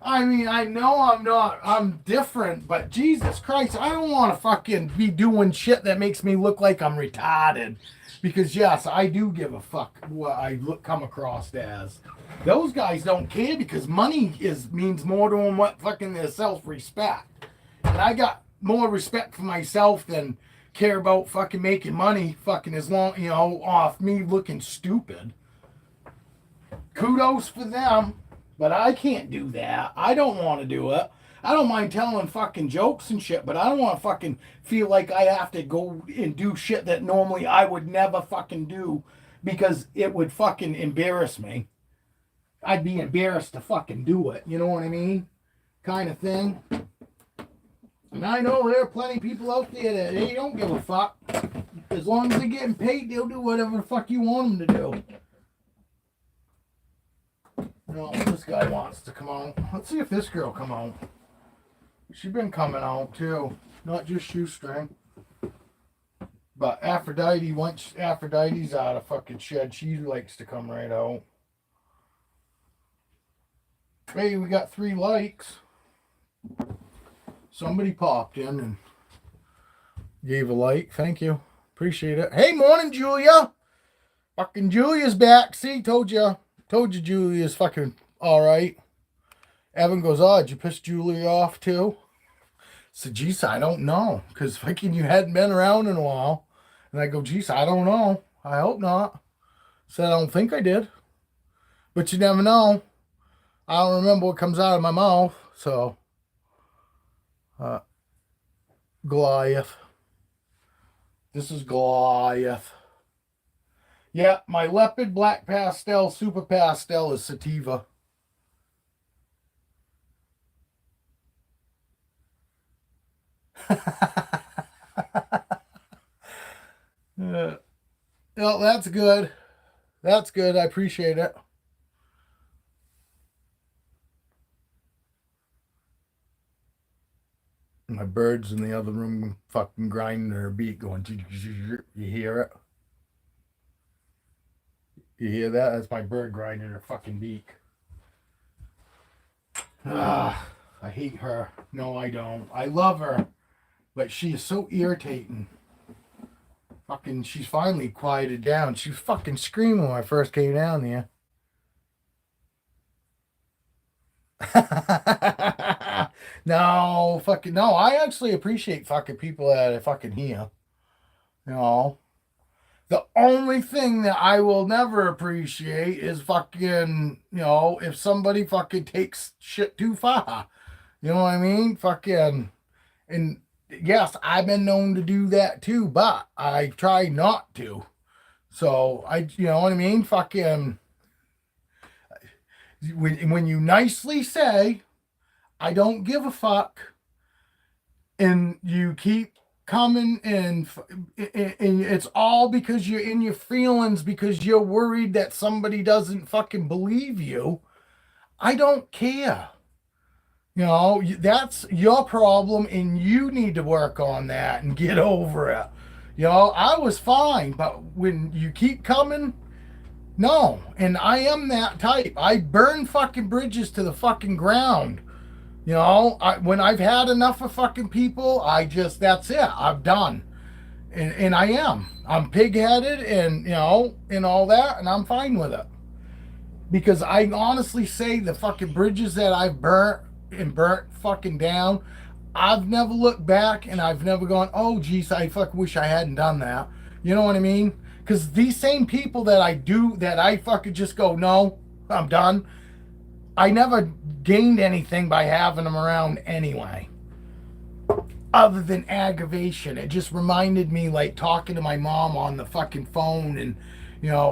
I mean, I know I'm not, I'm different, but Jesus Christ, I don't want to fucking be doing shit that makes me look like I'm retarded. Because yes, I do give a fuck what I come across as. Those guys don't care because money means more to them what fucking their self-respect. And I got more respect for myself than care about fucking making money fucking as long, off me looking stupid. Kudos for them, but I can't do that. I don't want to do it. I don't mind telling fucking jokes and shit, but I don't want to fucking feel like I have to go and do shit that normally I would never fucking do because it would fucking embarrass me. I'd be embarrassed to fucking do it. You know what I mean? Kind of thing. And I know there are plenty of people out there that they don't give a fuck. As long as they're getting paid, they'll do whatever the fuck you want them to do. No, this guy wants to come out. Let's see if this girl come out. She's been coming out too. Not just shoestring. But Aphrodite, once Aphrodite's out of fucking shed, she likes to come right out. Hey, we got 3 likes. Somebody popped in and gave a like. Thank you. Appreciate it. Hey, morning, Julia. Fucking Julia's back. See, told you Julia's fucking alright. Evan goes, oh, did you piss Julia off too? So, geez, I don't know. Because fucking you hadn't been around in a while. And I go, geez, I don't know. I hope not. Said, I don't think I did. But you never know. I don't remember what comes out of my mouth. So, Goliath. This is Goliath. Yeah, my leopard black pastel, super pastel is sativa. Well, that's good. That's good. I appreciate it. My bird's in the other room fucking grinding their beak going, you hear it? You hear that? That's my bird grinding her fucking beak. Ah, I hate her. No, I don't. I love her. But she is so irritating. Fucking, she's finally quieted down. She was fucking screaming when I first came down there. No, fucking, no, I actually appreciate fucking people that I fucking hear. You know? The only thing that I will never appreciate is fucking, if somebody fucking takes shit too far. You know what I mean? Fucking, and yes, I've been known to do that too, but I try not to. So, you know what I mean? Fucking, when you nicely say, I don't give a fuck, and you keep coming and it's all because you're in your feelings because you're worried that somebody doesn't fucking believe you, I don't care. That's your problem and you need to work on that and get over it. I was fine, but when you keep coming, no. And I am that type. I burn fucking bridges to the fucking ground. When I've had enough of fucking people, that's it. I'm done. And I am. I'm pig-headed and, and all that, and I'm fine with it. Because I honestly say the fucking bridges that I've burnt fucking down, I've never looked back and I've never gone, oh, geez, I fucking wish I hadn't done that. You know what I mean? Because these same people that I fucking just go, no, I'm done. I never gained anything by having them around anyway. Other than aggravation. It just reminded me like talking to my mom on the fucking phone and,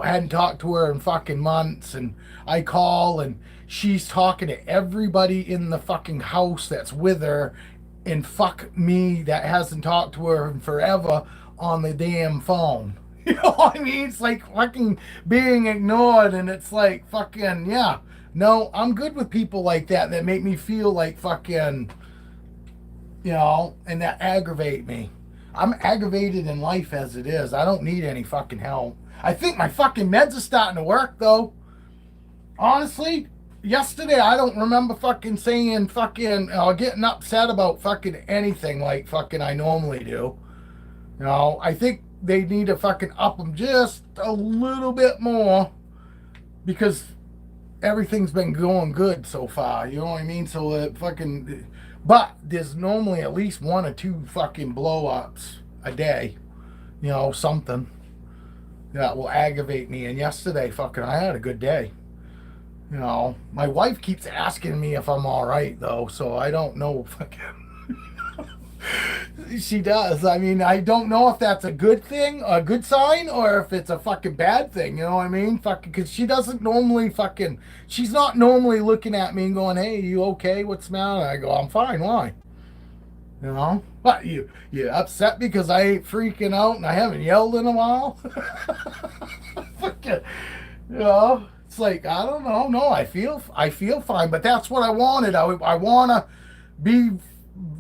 hadn't talked to her in fucking months. And I call and she's talking to everybody in the fucking house that's with her and fuck me that hasn't talked to her in forever on the damn phone. You know what I mean? It's like fucking being ignored and it's like fucking, yeah. No, I'm good with people like that make me feel like fucking, and that aggravate me. I'm aggravated in life as it is. I don't need any fucking help. I think my fucking meds are starting to work, though. Honestly, yesterday I don't remember fucking saying fucking, getting upset about fucking anything like fucking I normally do. I think they need to fucking up them just a little bit more because everything's been going good so far, you know what I mean? So but there's normally at least 1 or 2 fucking blow-ups a day, something that will aggravate me. And yesterday, fucking, I had a good day. You know, my wife keeps asking me if I'm all right though, so I don't know. She does. I mean, I don't know if that's a good thing, a good sign, or if it's a fucking bad thing. You know what I mean? Fucking, because she doesn't normally fucking. She's not normally looking at me and going, "Hey, you okay? What's the matter?" I go, "I'm fine. Why?" You know? What, you upset because I ain't freaking out and I haven't yelled in a while? Fucking, you know, it's like, I don't know. No, I feel fine, but that's what I wanted. I want to be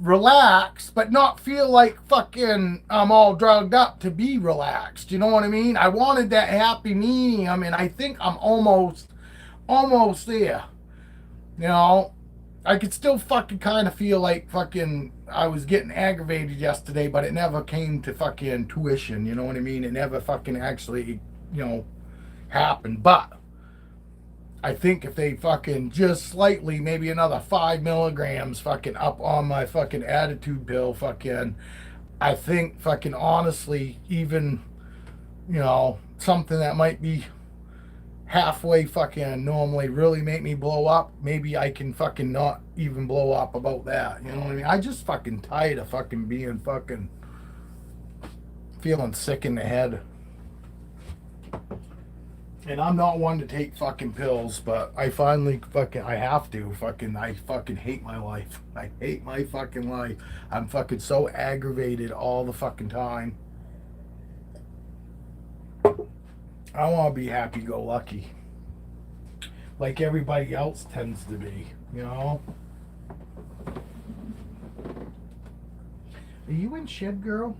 relaxed, but not feel like fucking I'm all drugged up to be relaxed. You know what I mean? I wanted that happy medium, and I think I'm almost there. You know, I could still fucking kind of feel like fucking I was getting aggravated yesterday, but it never came to fucking tuition. You know what I mean? It never fucking actually, happened. But I think if they fucking just slightly, maybe another 5 milligrams fucking up on my fucking attitude pill, fucking, I think fucking honestly, even, something that might be halfway fucking normally really make me blow up, maybe I can fucking not even blow up about that. You know what I mean? I just fucking tired of fucking being fucking feeling sick in the head. And I'm not one to take fucking pills, but I finally I have to. I fucking hate my life. I hate my fucking life. I'm fucking so aggravated all the fucking time. I want to be happy-go-lucky. Like everybody else tends to be, you know? Are you in shed, girl?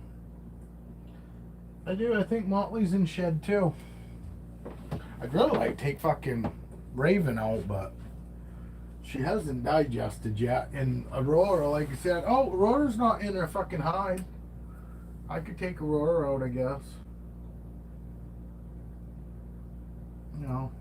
I do. I think Motley's in shed, too. I'd really like to take fucking Raven out, but she hasn't digested yet. And Aurora, like I said, Aurora's not in her fucking hide. I could take Aurora out, I guess. You know,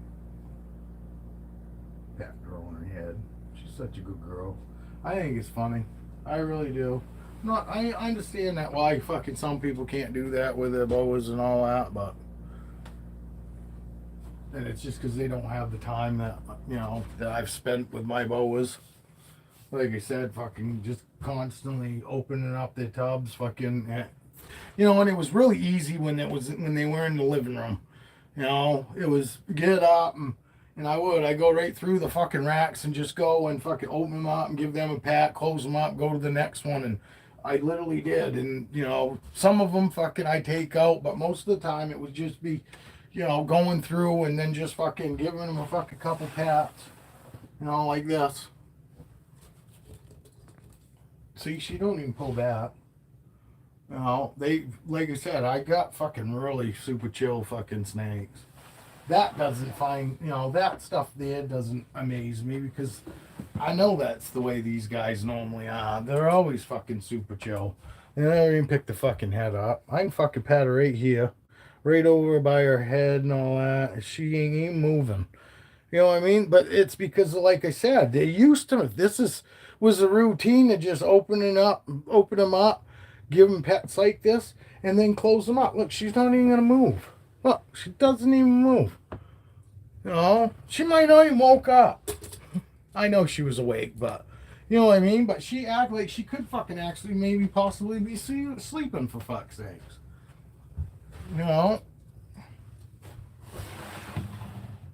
that girl in her head. She's such a good girl. I think it's funny. I really do. I understand that why fucking some people can't do that with their boas and all that, but and it's just because they don't have the time that that I've spent with my boas. Like I said, fucking just constantly opening up their tubs, fucking, and it was really easy when they were in the living room. It was get up and I go right through the fucking racks and just go and fucking open them up and give them a pat, close them up, go to the next one, and I literally did. And some of them fucking I take out, but most of the time it would just be going through and then just fucking giving them a fucking couple pats, like this. See, she don't even pull back. They, like I said, I got fucking really super chill fucking snakes. That doesn't that stuff there doesn't amaze me because I know that's the way these guys normally are. They're always fucking super chill. They never even pick the fucking head up. I can fucking pat her right here, right over by her head and all that. She ain't even moving. You know what I mean? But it's because, like I said, they're used to it. Was a routine of just open them up, give them pets like this, and then close them up. Look, she's not even gonna move. Look, she doesn't even move. She might not even woke up. I know she was awake, but you know what I mean? But she acted like she could fucking actually maybe possibly be sleeping, for fuck's sakes.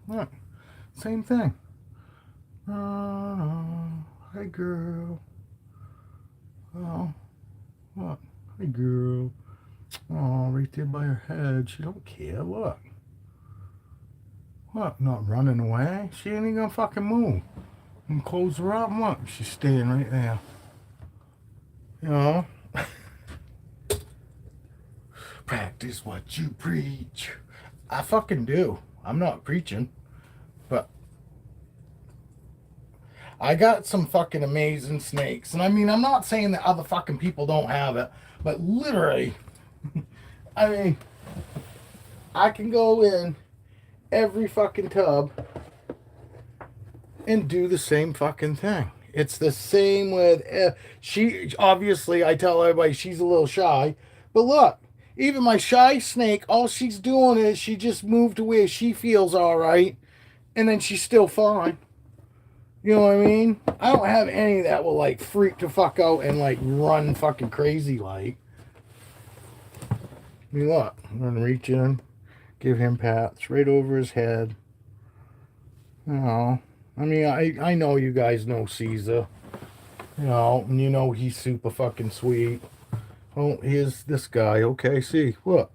Look, same thing. Hi, girl. Oh, what? Hi, girl. Oh, right there by her head. She don't care. Look. What? Not running away? She ain't even gonna fucking move. And close her up. Look, she's staying right there. Practice what you preach. I fucking do. I'm not preaching. But I got some fucking amazing snakes. And I mean, I'm not saying that other fucking people don't have it. But literally, I mean, I can go in every fucking tub and do the same fucking thing. It's the same with she. Obviously, I tell everybody she's a little shy, but look, even my shy snake, all she's doing is she just moved to where she feels all right, and then she's still fine. You know what I mean? I don't have any that will like freak the fuck out and like run fucking crazy like. I mean, look, I'm gonna reach in, give him pats right over his head. You know, I mean, I know you guys know Caesar. You know, and you know he's super fucking sweet. Oh, here's this guy. Okay, see, look.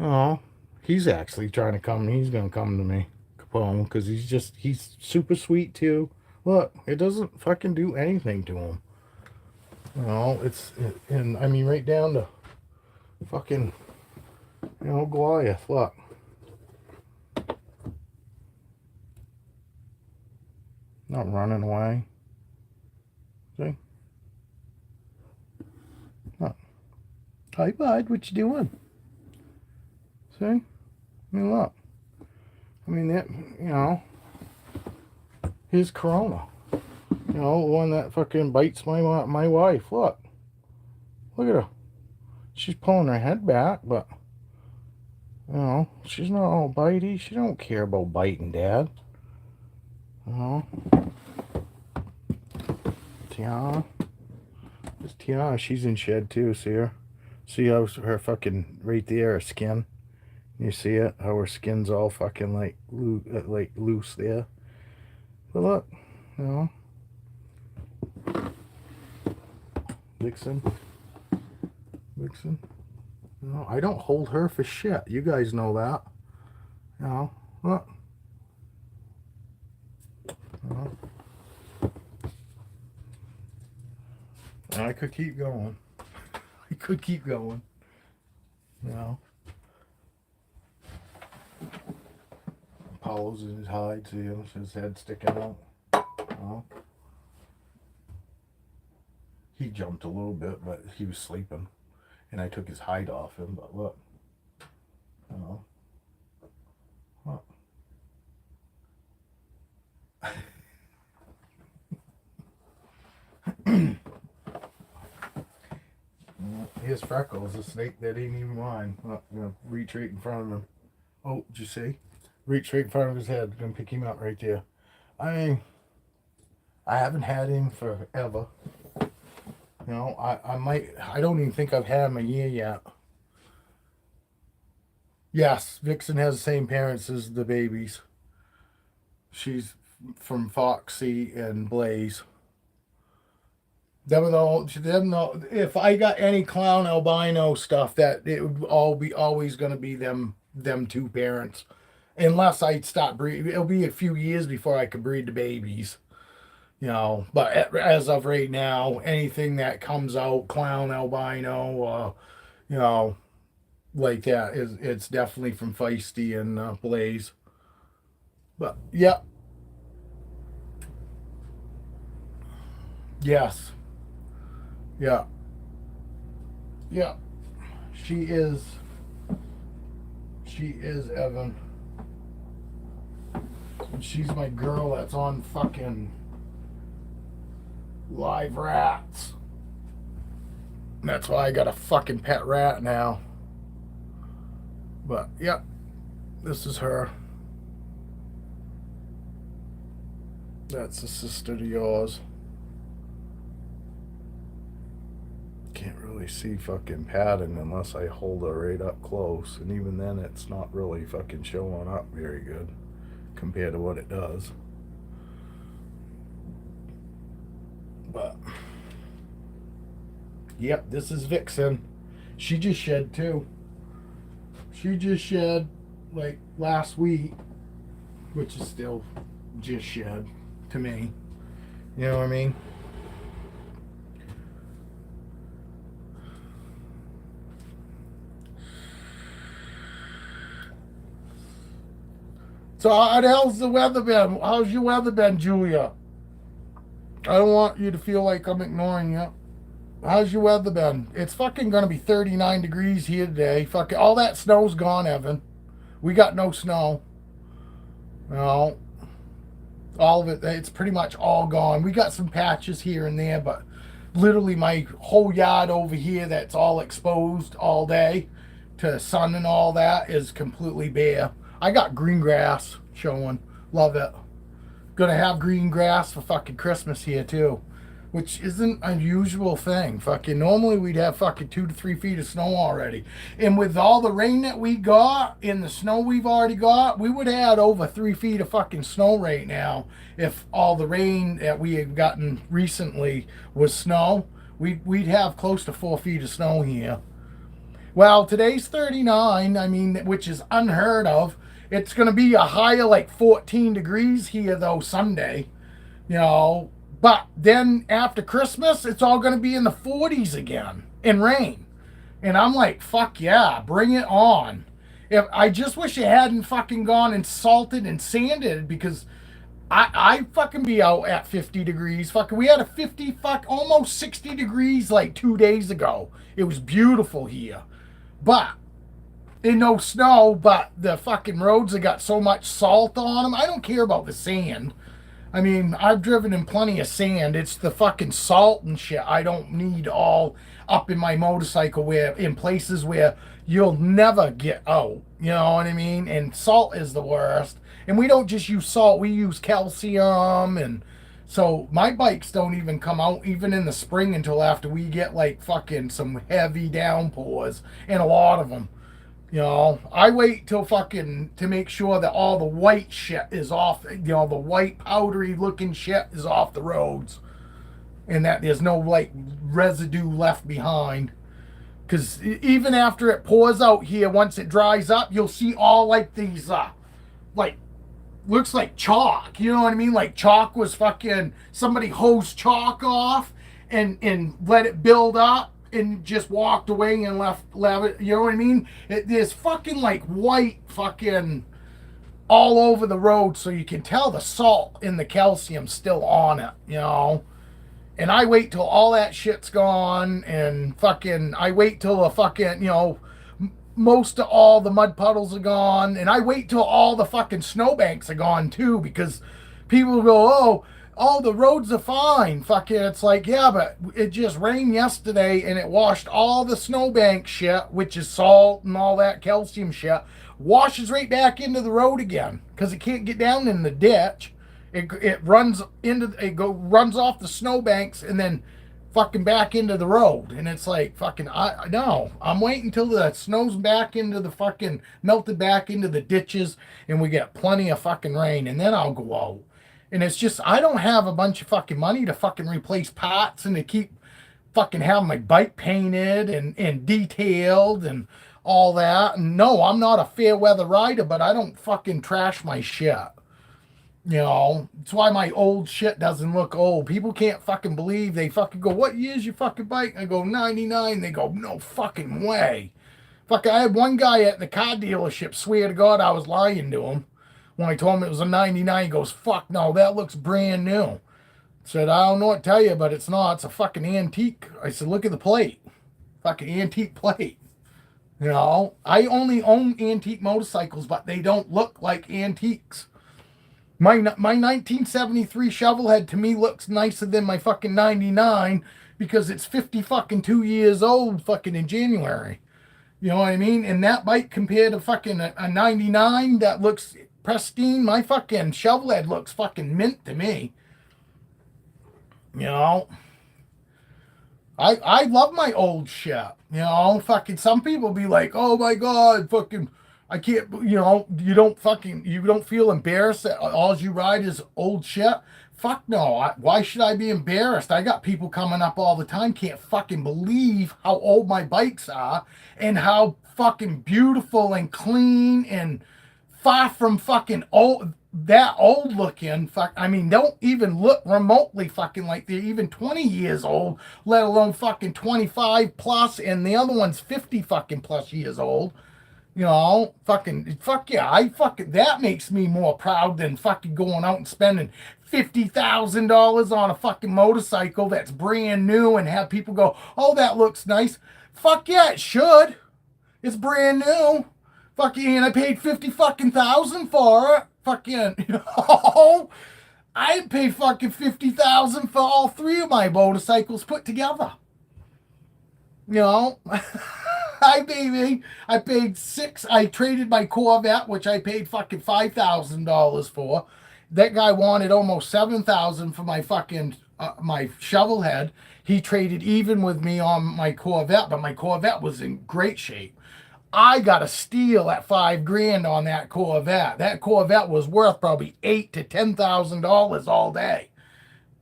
Oh, he's actually trying to come. He's gonna come to me, Capone, because he's super sweet too. Look, it doesn't fucking do anything to him. You know, and I mean right down to fucking, you know, Goliath. Look. Not running away. See? Look. Hi, bud. What you doing? See? I mean, look. I mean, that, you know, here's Corona. You know, the one that fucking bites my wife. Look. Look at her. She's pulling her head back, but, you know, she's not all bitey. She don't care about biting Dad. You know? Tiana. This Tiana, she's in shed too, see her? See how her fucking, right there, her skin? You see it? How her skin's all fucking like loose there. But look, you know. Vixen. You know, I don't hold her for shit. You guys know that. You know, look. You know. And I could keep going. I could keep going. You know. Apollo's in his hide, see him, his head sticking out. You know. He jumped a little bit, but he was sleeping. And I took his hide off him, but look. You know. Look. Here's Freckles, a snake that ain't even mine. Look, I'm gonna reach right in front of him. Oh, did you see? Reach right in front of his head. I'm gonna pick him up right there. I haven't had him forever. You know, I don't even think I've had him a year yet. Yes, Vixen has the same parents as the babies. She's from Foxy and Blaze. If I got any clown albino stuff, that it would always gonna be them two parents. Unless I stop breeding. It'll be a few years before I can breed the babies. You know, but as of right now, anything that comes out, clown, albino, you know, like that, it's definitely from Feisty and Blaze. But, yeah. Yes. Yeah. Yeah. She is Evan. She's my girl that's on fucking Live Rats. That's why I got a fucking pet rat now. But, yep, this is her. That's the sister to yours. Can't really see fucking pattern unless I hold her right up close. And even then, it's not really fucking showing up very good compared to what it does. But, yep, this is Vixen. She just shed too. She just shed like last week, which is still just shed to me. You know what I mean? So how the hell's the weather been? How's your weather been, Julia? I don't want you to feel like I'm ignoring you. How's your weather been? It's fucking gonna be 39 degrees here today. Fucking all that snow's gone, Evan. We got no snow. You know, all of it, it's pretty much all gone. We got some patches here and there, but literally my whole yard over here that's all exposed all day to sun and all that is completely bare. I got green grass showing, Love it. Gonna have green grass for fucking Christmas here too, which isn't a usual thing. Fucking normally we'd have fucking 2 to 3 feet of snow already, and with all the rain that we got and the snow we've already got, we would have had over 3 feet of fucking snow right now if all the rain that we had gotten recently was snow. We'd have close to 4 feet of snow here. Well, today's 39, I mean, which is unheard of. It's going to be a high of like 14 degrees here, though, Sunday. You know, but then after Christmas, it's all going to be in the 40s again and rain. And I'm like, fuck yeah, bring it on. If I just wish it hadn't fucking gone and salted and sanded, because I fucking be out at 50 degrees. Fucking, we had a 50, almost 60 degrees like 2 days ago. It was beautiful here. But, and no snow, but the fucking roads have got so much salt on them. I don't care about the sand. I mean, I've driven in plenty of sand. It's the fucking salt and shit I don't need all up in my motorcycle, where in places where you'll never get out. You know what I mean? And salt is the worst. And we don't just use salt, we use calcium. And so my bikes don't even come out even in the spring until after we get like fucking some heavy downpours, and a lot of them. You know, I wait till fucking to make sure that all the white shit is off, you know, the white powdery looking shit is off the roads, and that there's no like residue left behind. Because even after it pours out here, once it dries up, you'll see all like these, like, looks like chalk. You know what I mean? Like chalk was fucking, somebody hosed chalk off and let it build up and just walked away and left it, you know what I mean? There's fucking like white fucking all over the road, so you can tell the salt and the calcium still on it, you know? And I wait till all that shit's gone, and fucking, I wait till the fucking, you know, most of all the mud puddles are gone, and I wait till all the fucking snowbanks are gone too, because people go, oh, the roads are fine. Fucking, it's like, yeah, but it just rained yesterday and it washed all the snowbank shit, which is salt and all that calcium shit, washes right back into the road again because it can't get down in the ditch. It runs runs off the snowbanks and then fucking back into the road. And it's like, fucking, I'm waiting until the snow's back into the fucking, melted back into the ditches and we get plenty of fucking rain, and then I'll go out. And it's just, I don't have a bunch of fucking money to fucking replace parts and to keep fucking having my bike painted and detailed and all that. And no, I'm not a fair weather rider, but I don't fucking trash my shit. You know, it's why my old shit doesn't look old. People can't fucking believe. They fucking go, what year's your fucking bike? I go, 99. They go, no fucking way. Fuck, I had one guy at the car dealership swear to God I was lying to him. When I told him it was a 99, he goes, fuck no, that looks brand new. I said, I don't know what to tell you, but it's not. It's a fucking antique. I said, look at the plate. Fucking antique plate. You know, I only own antique motorcycles, but they don't look like antiques. My 1973 Shovelhead to me looks nicer than my fucking 99 because it's 50 fucking 2 years old fucking in January. You know what I mean? And that bike compared to fucking a 99 that looks pristine, my fucking Shovelhead looks fucking mint to me. You know, I love my old shit. You know, fucking some people be like, oh my God, fucking, I can't, you know, you don't feel embarrassed that all you ride is old shit. Fuck no. Why should I be embarrassed? I got people coming up all the time, can't fucking believe how old my bikes are and how fucking beautiful and clean and far from fucking old, that old looking. Fuck, I mean, don't even look remotely fucking like they're even 20 years old, let alone fucking 25 plus, and the other one's 50 fucking plus years old. You know, fucking, fuck yeah, that makes me more proud than fucking going out and spending $50,000 on a fucking motorcycle that's brand new and have people go, oh, that looks nice. Fuck yeah, it should. It's brand new. Fucking, I paid 50 fucking thousand for it. Fucking, you know, I paid fucking 50,000 for all three of my motorcycles put together. You know, I paid six. I traded my Corvette, which I paid fucking $5,000 for, That guy wanted almost 7,000 for my fucking my shovel head. He traded even with me on my Corvette, but my Corvette was in great shape. I got a steal at $5,000 on that Corvette. That Corvette was worth probably $8,000 to $10,000 all day.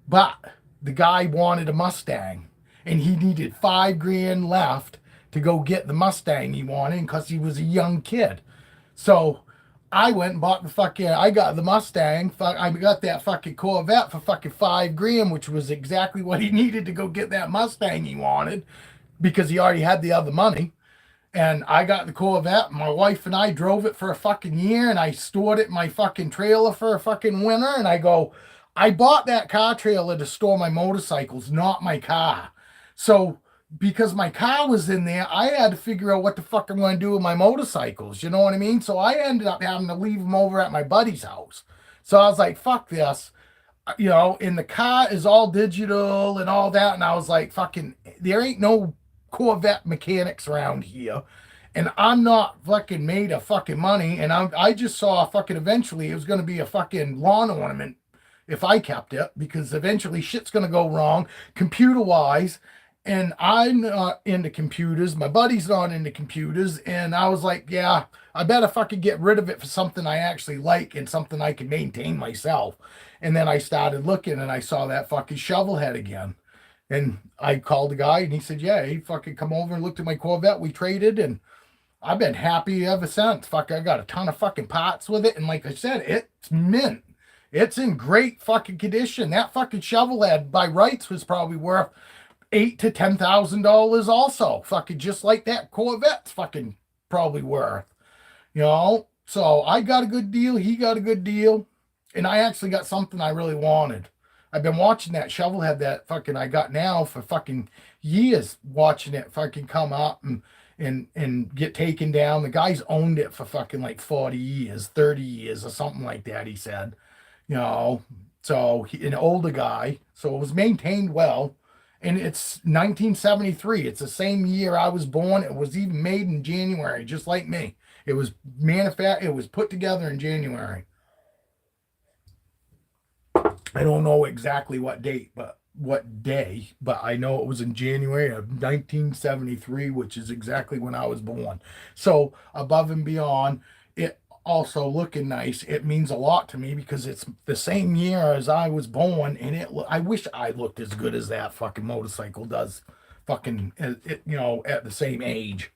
But the guy wanted a Mustang, and he needed $5,000 left to go get the Mustang he wanted because he was a young kid. So I went and bought I got the Mustang. I got that fucking Corvette for fucking $5,000, which was exactly what he needed to go get that Mustang he wanted because he already had the other money. And I got the Corvette. My wife and I drove it for a fucking year, and I stored it in my fucking trailer for a fucking winter. And I bought that car trailer to store my motorcycles, not my car. So because my car was in there, I had to figure out what the fuck I'm going to do with my motorcycles. You know what I mean? So I ended up having to leave them over at my buddy's house. So I was like, fuck this. And the car is all digital and all that. And I was like, fucking, there ain't no Corvette mechanics around here, and I'm not fucking made of fucking money, and I just saw fucking eventually it was going to be a fucking lawn ornament if I kept it, because eventually shit's going to go wrong computer wise, and I'm not into computers, my buddy's not into computers, and I was like, yeah, I better fucking get rid of it for something I actually like and something I can maintain myself. And then I started looking, and I saw that fucking shovel head again. And I called the guy, and he said, yeah, he fucking come over and looked at my Corvette. We traded, and I've been happy ever since. Fuck, I got a ton of fucking parts with it. And like I said, it's mint. It's in great fucking condition. That fucking shovel head by rights was probably worth $8,000 to $10,000 also. Fucking just like that Corvette's fucking probably worth. So I got a good deal. He got a good deal. And I actually got something I really wanted. I've been watching that shovelhead that fucking I got now for fucking years, watching it fucking come up and get taken down. The guy's owned it for fucking like 40 years, 30 years or something like that, he said. So an older guy. So it was maintained well. And it's 1973. It's the same year I was born. It was even made in January, just like me. It was it was put together in January. I don't know exactly what date, but what day, but I know it was in January of 1973, which is exactly when I was born. So above and beyond, it also looking nice. It means a lot to me because it's the same year as I was born, and I wish I looked as good as that fucking motorcycle does, fucking, at the same age.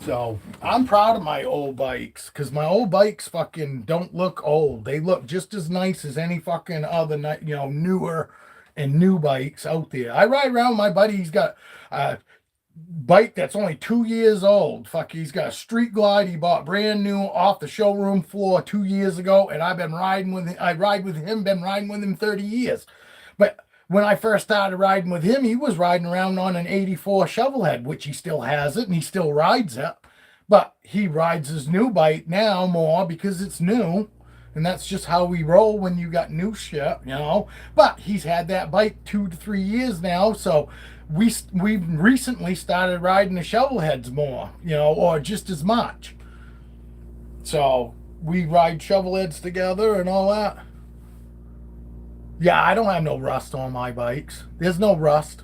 So I'm proud of my old bikes because my old bikes fucking don't look old. They look just as nice as any fucking other, newer and new bikes out there. I ride around with my buddy. He's got a bike that's only 2 years old. Fuck, he's got a Street Glide he bought brand new off the showroom floor 2 years ago, and I've been riding with him. Been riding with him 30 years. But when I first started riding with him, he was riding around on an 84 shovelhead, which he still has it and he still rides it. But he rides his new bike now more because it's new. And that's just how we roll when you got new shit, But he's had that bike 2 to 3 years now. So we've recently started riding the shovelheads more, or just as much. So we ride shovelheads together and all that. Yeah, I don't have no rust on my bikes. There's no rust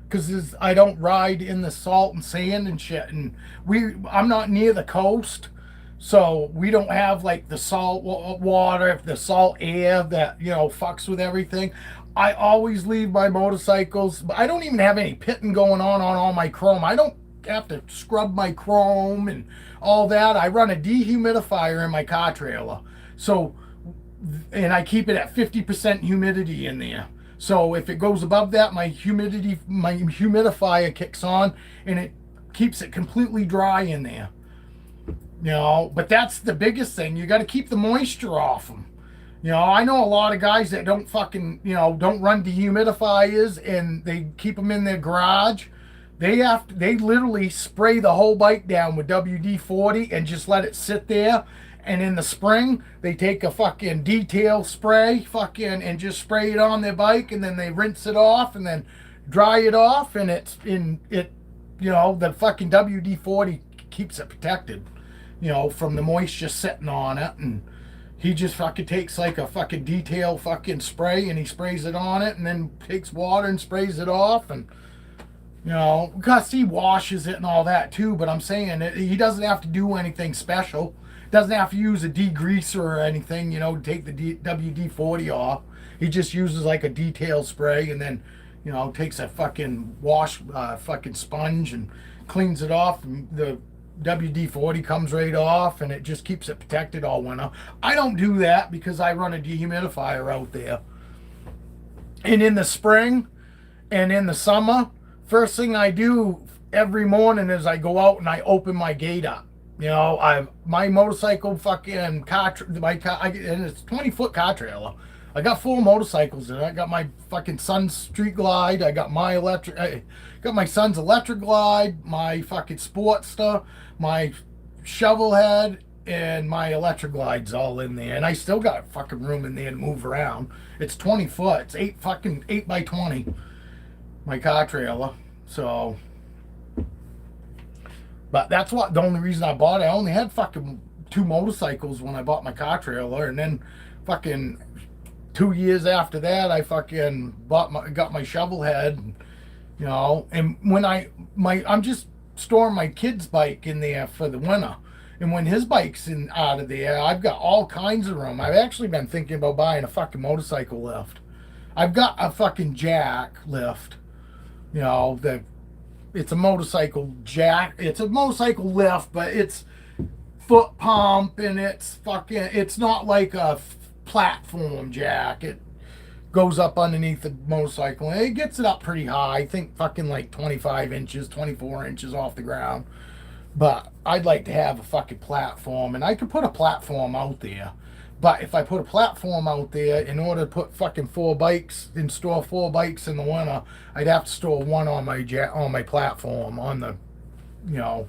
because I don't ride in the salt and sand and shit. And I'm not near the coast, so we don't have like the salt water, the salt air that fucks with everything. I always leave my motorcycles. I don't even have any pitting going on all my chrome. I don't have to scrub my chrome and all that. I run a dehumidifier in my car trailer, and I keep it at 50% humidity in there. So if it goes above that, my humidifier kicks on and it keeps it completely dry in there. But that's the biggest thing. You got to keep the moisture off them. I know a lot of guys that don't fucking, don't run dehumidifiers and they keep them in their garage. They literally spray the whole bike down with WD-40 and just let it sit there. And in the spring, they take a fucking detail spray and just spray it on their bike, and then they rinse it off and then dry it off, and the fucking WD-40 keeps it protected, from the moisture sitting on it. And He just fucking takes like a fucking detail fucking spray and he sprays it on it and then takes water and sprays it off. And you know, because he washes it and all that too, but I'm saying he doesn't have to do anything special. Doesn't have to use a degreaser or anything, you know, to take the WD-40 off. He just uses like a detail spray and then, you know, takes a fucking fucking sponge and cleans it off. And the WD-40 comes right off and it just keeps it protected all winter. I don't do that because I run a dehumidifier out there. And in the spring and in the summer, first thing I do every morning is I go out and I open my gate up. You know, my motorcycle fucking car, and it's 20-foot car trailer. I got 4 motorcycles in it. I got my fucking son's street glide. I got my son's electric glide, my fucking Sportster, my shovel head, and my electric glides all in there. And I still got fucking room in there to move around. It's 20 foot. It's 8 by 20. My car trailer. So, but that's the only reason I bought it. I only had fucking 2 motorcycles when I bought my car trailer, and then fucking 2 years after that, I fucking got my shovel head, you know. And when I'm just storing my kid's bike in there for the winter, and when his bike's out of there, I've got all kinds of room. I've actually been thinking about buying a fucking motorcycle lift. I've got a fucking jack lift. You know, it's a motorcycle jack. It's a motorcycle lift, but it's foot pump and it's not like a platform jack. It goes up underneath the motorcycle and it gets it up pretty high. I think fucking like 25 inches, 24 inches off the ground. But I'd like to have a fucking platform, and I could put a platform out there. But if I put a platform out there, in order to put fucking 4 bikes and store 4 bikes in the winter, I'd have to store one on my platform, on the, you know,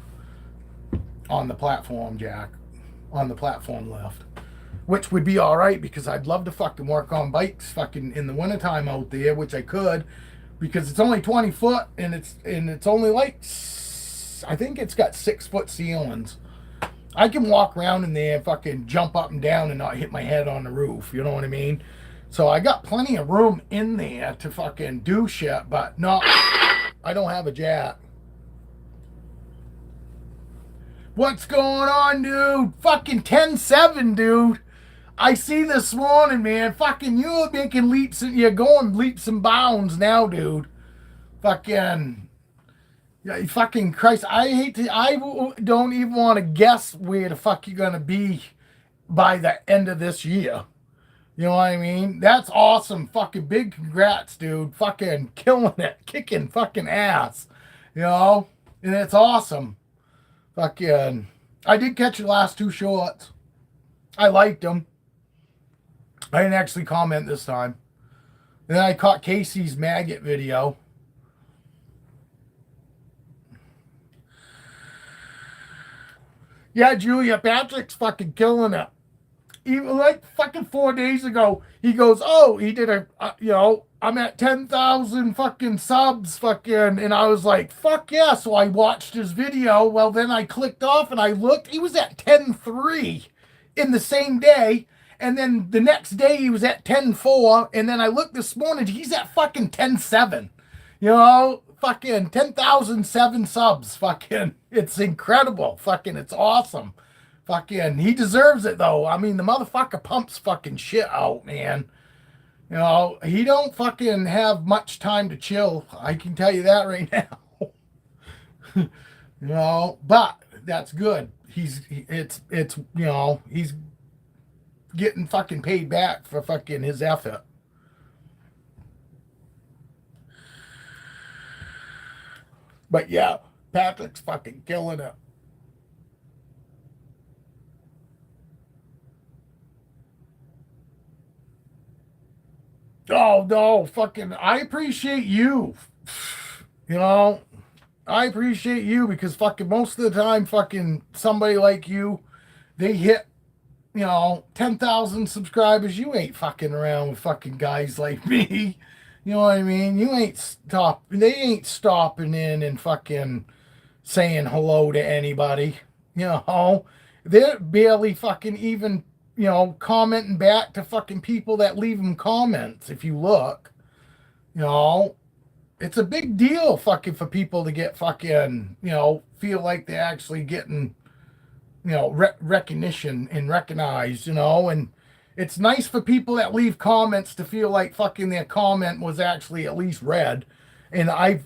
on the platform jack, on the platform lift, which would be all right because I'd love to fucking work on bikes fucking in the wintertime out there, which I could, because it's only 20 foot and it's only like, I think it's got 6-foot ceilings. I can walk around in there and fucking jump up and down and not hit my head on the roof. You know what I mean? So I got plenty of room in there to fucking do shit, but no, I don't have a jack. What's going on, dude? Fucking 10-7, dude. I see this morning, man. Fucking you're making leaps. You're going leaps and bounds now, dude. Fucking... Yeah, fucking Christ, I don't even want to guess where the fuck you're going to be by the end of this year. You know what I mean? That's awesome. Fucking big congrats, dude. Fucking killing it. Kicking fucking ass. You know? And it's awesome. Fucking, I did catch your last 2 shorts. I liked them. I didn't actually comment this time. Then I caught Casey's maggot video. Yeah, Julia, Patrick's fucking killing it. Even like fucking 4 days ago, he goes, oh, he did you know, I'm at 10,000 fucking subs, fucking, and I was like, fuck yeah. So I watched his video. Well, then I clicked off and I looked. He was at 10.3 in the same day. And then the next day he was at 10.4. And then I looked this morning, he's at fucking 10.7. You know? Fucking 10,007 subs. Fucking, it's incredible. Fucking, it's awesome. Fucking, he deserves it though. I mean, the motherfucker pumps fucking shit out, man. You know, he don't fucking have much time to chill. I can tell you that right now. You know, but that's good. It's you know, he's getting fucking paid back for fucking his effort. But yeah, Patrick's fucking killing it. Oh, no, fucking, I appreciate you. You know, I appreciate you because fucking most of the time, fucking somebody like you, they hit, you know, 10,000 subscribers. You ain't fucking around with fucking guys like me. You know what I mean? They ain't stopping in and fucking saying hello to anybody. You know, they're barely fucking even commenting back to fucking people that leave them comments. If you look, you know, it's a big deal fucking for people to get fucking, feel like they're actually getting, recognition and recognized, and it's nice for people that leave comments to feel like fucking their comment was actually at least read. And I've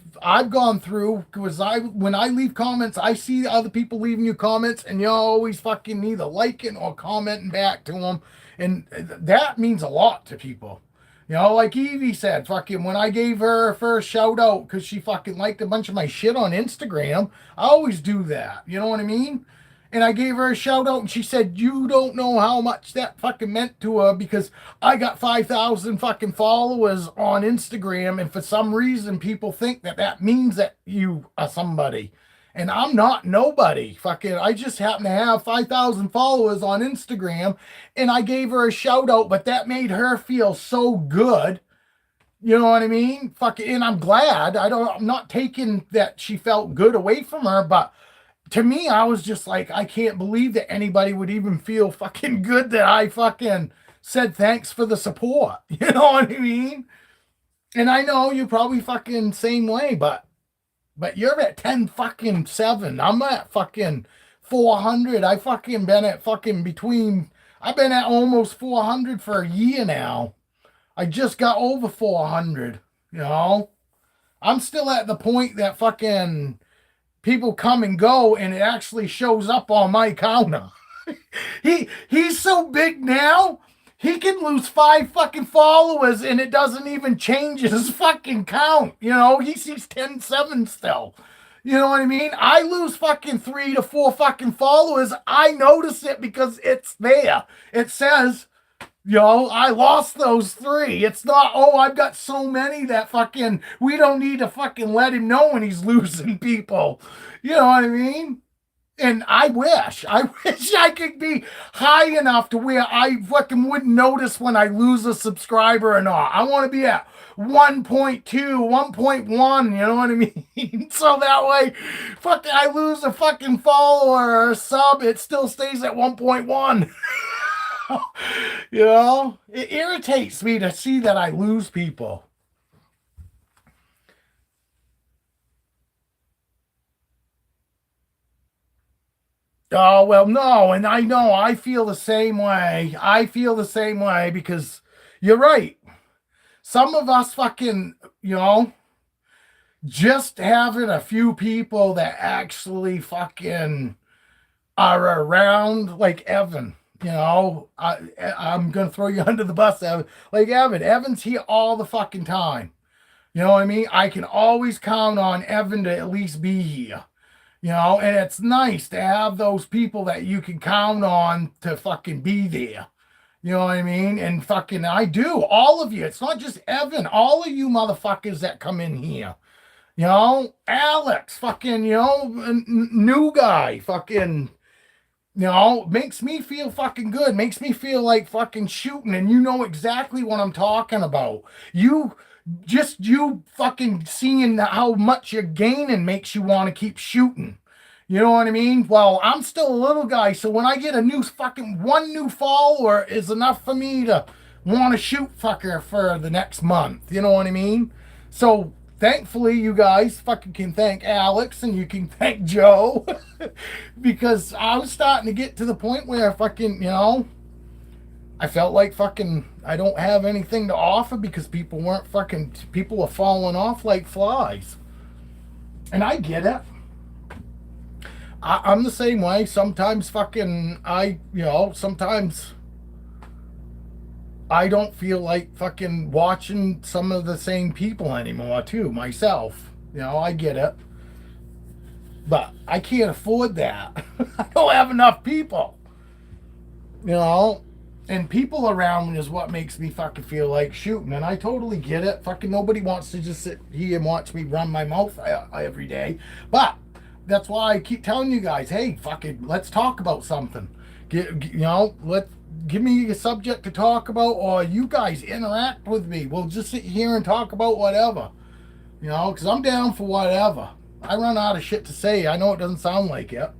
gone through, because when I leave comments, I see other people leaving you comments, and you're always fucking either liking or commenting back to them, and that means a lot to people. Like Evie said, fucking when I gave her first shout out because she fucking liked a bunch of my shit on Instagram, I always do that. You know what I mean? And I gave her a shout out, and she said, "You don't know how much that fucking meant to her because I got 5,000 fucking followers on Instagram, and for some reason people think that means that you are somebody. And I'm not nobody. Fucking, I just happen to have 5,000 followers on Instagram, and I gave her a shout out, but that made her feel so good. You know what I mean? Fucking, and I'm glad. I'm not taking that she felt good away from her, but to me, I was just like, I can't believe that anybody would even feel fucking good that I fucking said thanks for the support. You know what I mean? And I know you probably fucking same way, but you're at 10 fucking 7. I'm at fucking 400. I fucking been at fucking I've been at almost 400 for a year now. I just got over 400, I'm still at the point that fucking people come and go, and it actually shows up on my counter. He's so big now, he can lose 5 fucking followers and it doesn't even change his fucking count. He sees 10-7 still. You know what I mean? I lose fucking 3 to 4 fucking followers. I notice it because it's there. It says, I lost those 3. It's not, I've got so many that fucking, we don't need to fucking let him know when he's losing people. You know what I mean? And I wish I could be high enough to where I fucking wouldn't notice when I lose a subscriber or not. I want to be at 1.2, 1.1, you know what I mean? So that way, fucking, I lose a fucking follower or a sub, it still stays at 1.1. It irritates me to see that I lose people. Oh, well, no, and I know I feel the same way. I feel the same way because you're right. Some of us fucking, just having a few people that actually fucking are around, like Evan. I'm going to throw you under the bus, Evan. Like Evan. Evan's here all the fucking time. You know what I mean? I can always count on Evan to at least be here. And it's nice to have those people that you can count on to fucking be there. You know what I mean? And fucking, I do. All of you. It's not just Evan. All of you motherfuckers that come in here. Alex, fucking, new guy, fucking, makes me feel fucking good. Makes me feel like fucking shooting. And you know exactly what I'm talking about. You fucking seeing how much you're gaining makes you want to keep shooting. You know what I mean? Well, I'm still a little guy, so when I get one new follower is enough for me to want to shoot fucker for the next month. You know what I mean? So thankfully, you guys fucking can thank Alex and you can thank Joe because I was starting to get to the point where fucking, I felt like fucking I don't have anything to offer because people were falling off like flies. And I get it. I'm the same way. Sometimes fucking sometimes I don't feel like fucking watching some of the same people anymore too, myself. I get it. But I can't afford that. I don't have enough people. And people around me is what makes me fucking feel like shooting. And I totally get it. Fucking nobody wants to just sit here and watch me run my mouth every day. But that's why I keep telling you guys, hey, fucking, let's talk about something. Give me a subject to talk about, or you guys interact with me. We'll just sit here and talk about whatever. Because I'm down for whatever. I run out of shit to say. I know it doesn't sound like it.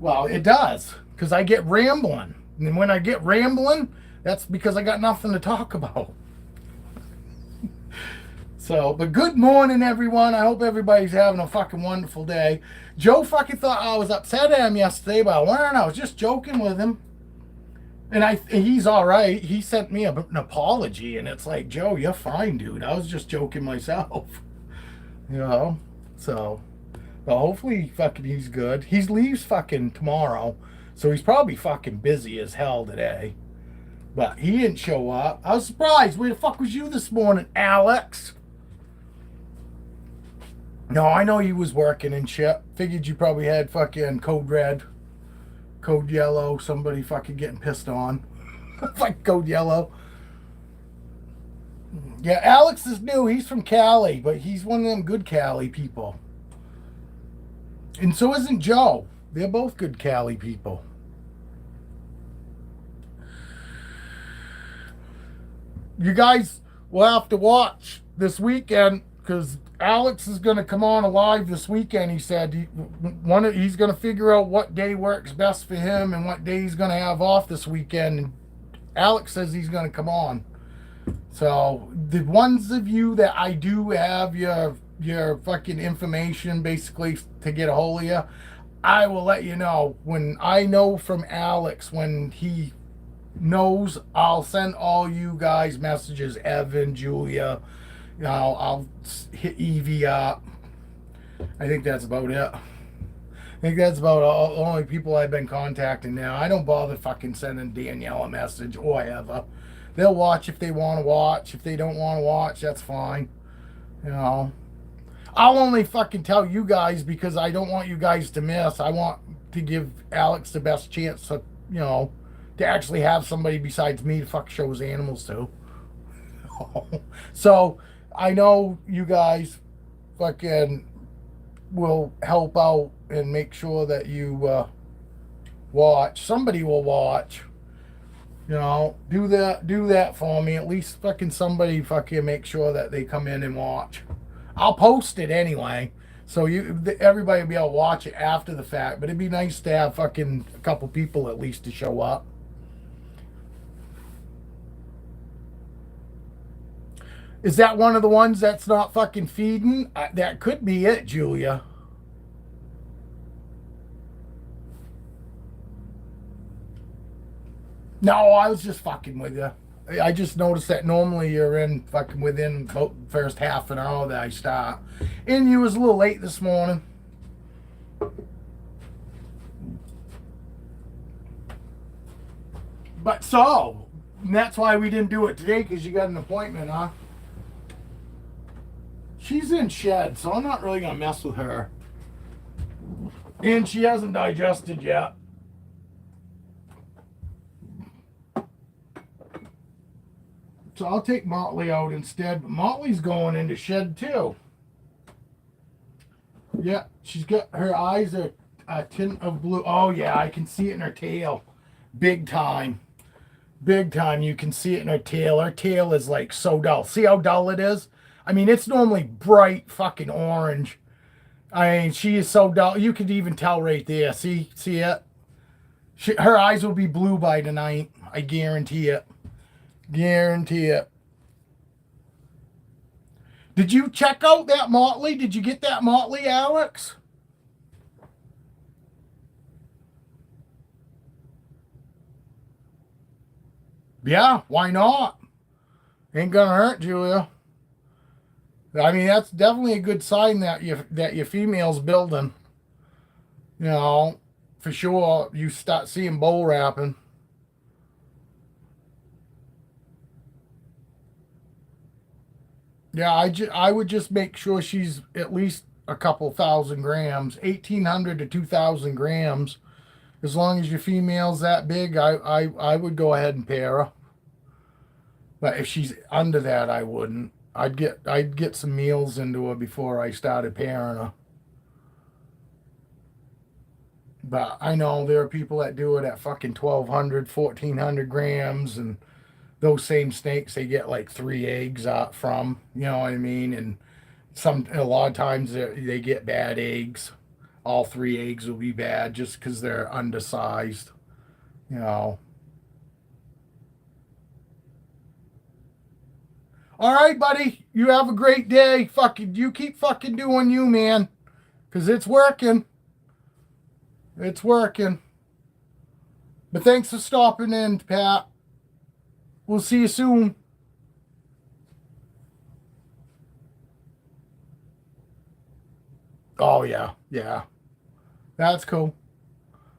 Well, it does. Because I get rambling. And when I get rambling, that's because I got nothing to talk about. So, but good morning, everyone. I hope everybody's having a fucking wonderful day. Joe fucking thought I was upset at him yesterday, but I weren't. I was just joking with him. And he's all right. He sent me an apology, and it's like, Joe, you're fine, dude. I was just joking myself. You know? So, well, hopefully fucking he's good. He leaves fucking tomorrow, so he's probably fucking busy as hell today. But he didn't show up. I was surprised. Where the fuck was you this morning, Alex? No, I know you was working and shit. Figured you probably had fucking code red, code yellow, somebody fucking getting pissed on. Like code yellow. Yeah, Alex is new. He's from Cali, but he's one of them good Cali people. And so isn't Joe. They're both good Cali people. You guys will have to watch this weekend because Alex is going to come on live this weekend. He said he's going to figure out what day works best for him and what day he's going to have off this weekend. And Alex says he's going to come on. So the ones of you that I do have your fucking information basically to get a hold of you, I will let you know. When I know from Alex, when he knows, I'll send all you guys messages. Evan, Julia, I'll hit Evie up. I think that's about it. I think that's about all the only people I've been contacting now. I don't bother fucking sending Danielle a message or Eva. They'll watch if they want to watch. If they don't want to watch, that's fine. You know, I'll only fucking tell you guys because I don't want you guys to miss. I want to give Alex the best chance to, to actually have somebody besides me to fuck show his animals to. So I know you guys fucking will help out and make sure that you watch. Somebody will watch. Do that for me. At least fucking somebody fucking make sure that they come in and watch. I'll post it anyway, so everybody will be able to watch it after the fact. But it'd be nice to have fucking a couple people at least to show up. Is that one of the ones that's not fucking feeding? That could be it, Julia. No, I was just fucking with you. I just noticed that normally you're in fucking within about the first half an hour that I start. And you was a little late this morning. But so, that's why we didn't do it today, because you got an appointment, huh? She's in shed, so I'm not really going to mess with her. And she hasn't digested yet. So I'll take Motley out instead. But Motley's going into shed too. Yeah, she's got her eyes are a tint of blue. Oh yeah, I can see it in her tail. Big time. Big time. You can see it in her tail. Her tail is like so dull. See how dull it is? I mean, it's normally bright fucking orange. I mean, she is so dull. You could even tell right there. See it? Her eyes will be blue by tonight. I guarantee it. Guarantee it. Did you check out that Motley? Did you get that Motley, Alex? Yeah, why not? Ain't gonna hurt, Julia. I mean, that's definitely a good sign that your female's building. For sure. You start seeing bull wrapping. Yeah, I would just make sure she's at least a couple thousand grams, 1,800 to 2,000 grams. As long as your female's that big, I would go ahead and pair her. But if she's under that, I wouldn't. I'd get some meals into her before I started pairing her. But I know there are people that do it at fucking 1,200, 1,400 grams, and those same snakes, they get like 3 eggs from, you know what I mean? And a lot of times they get bad eggs. All 3 eggs will be bad just because they're undersized, All right, buddy. You have a great day. Fucking, you keep fucking doing you, man. Because it's working. It's working. But thanks for stopping in, Pat. We'll see you soon. Oh, yeah. Yeah. That's cool.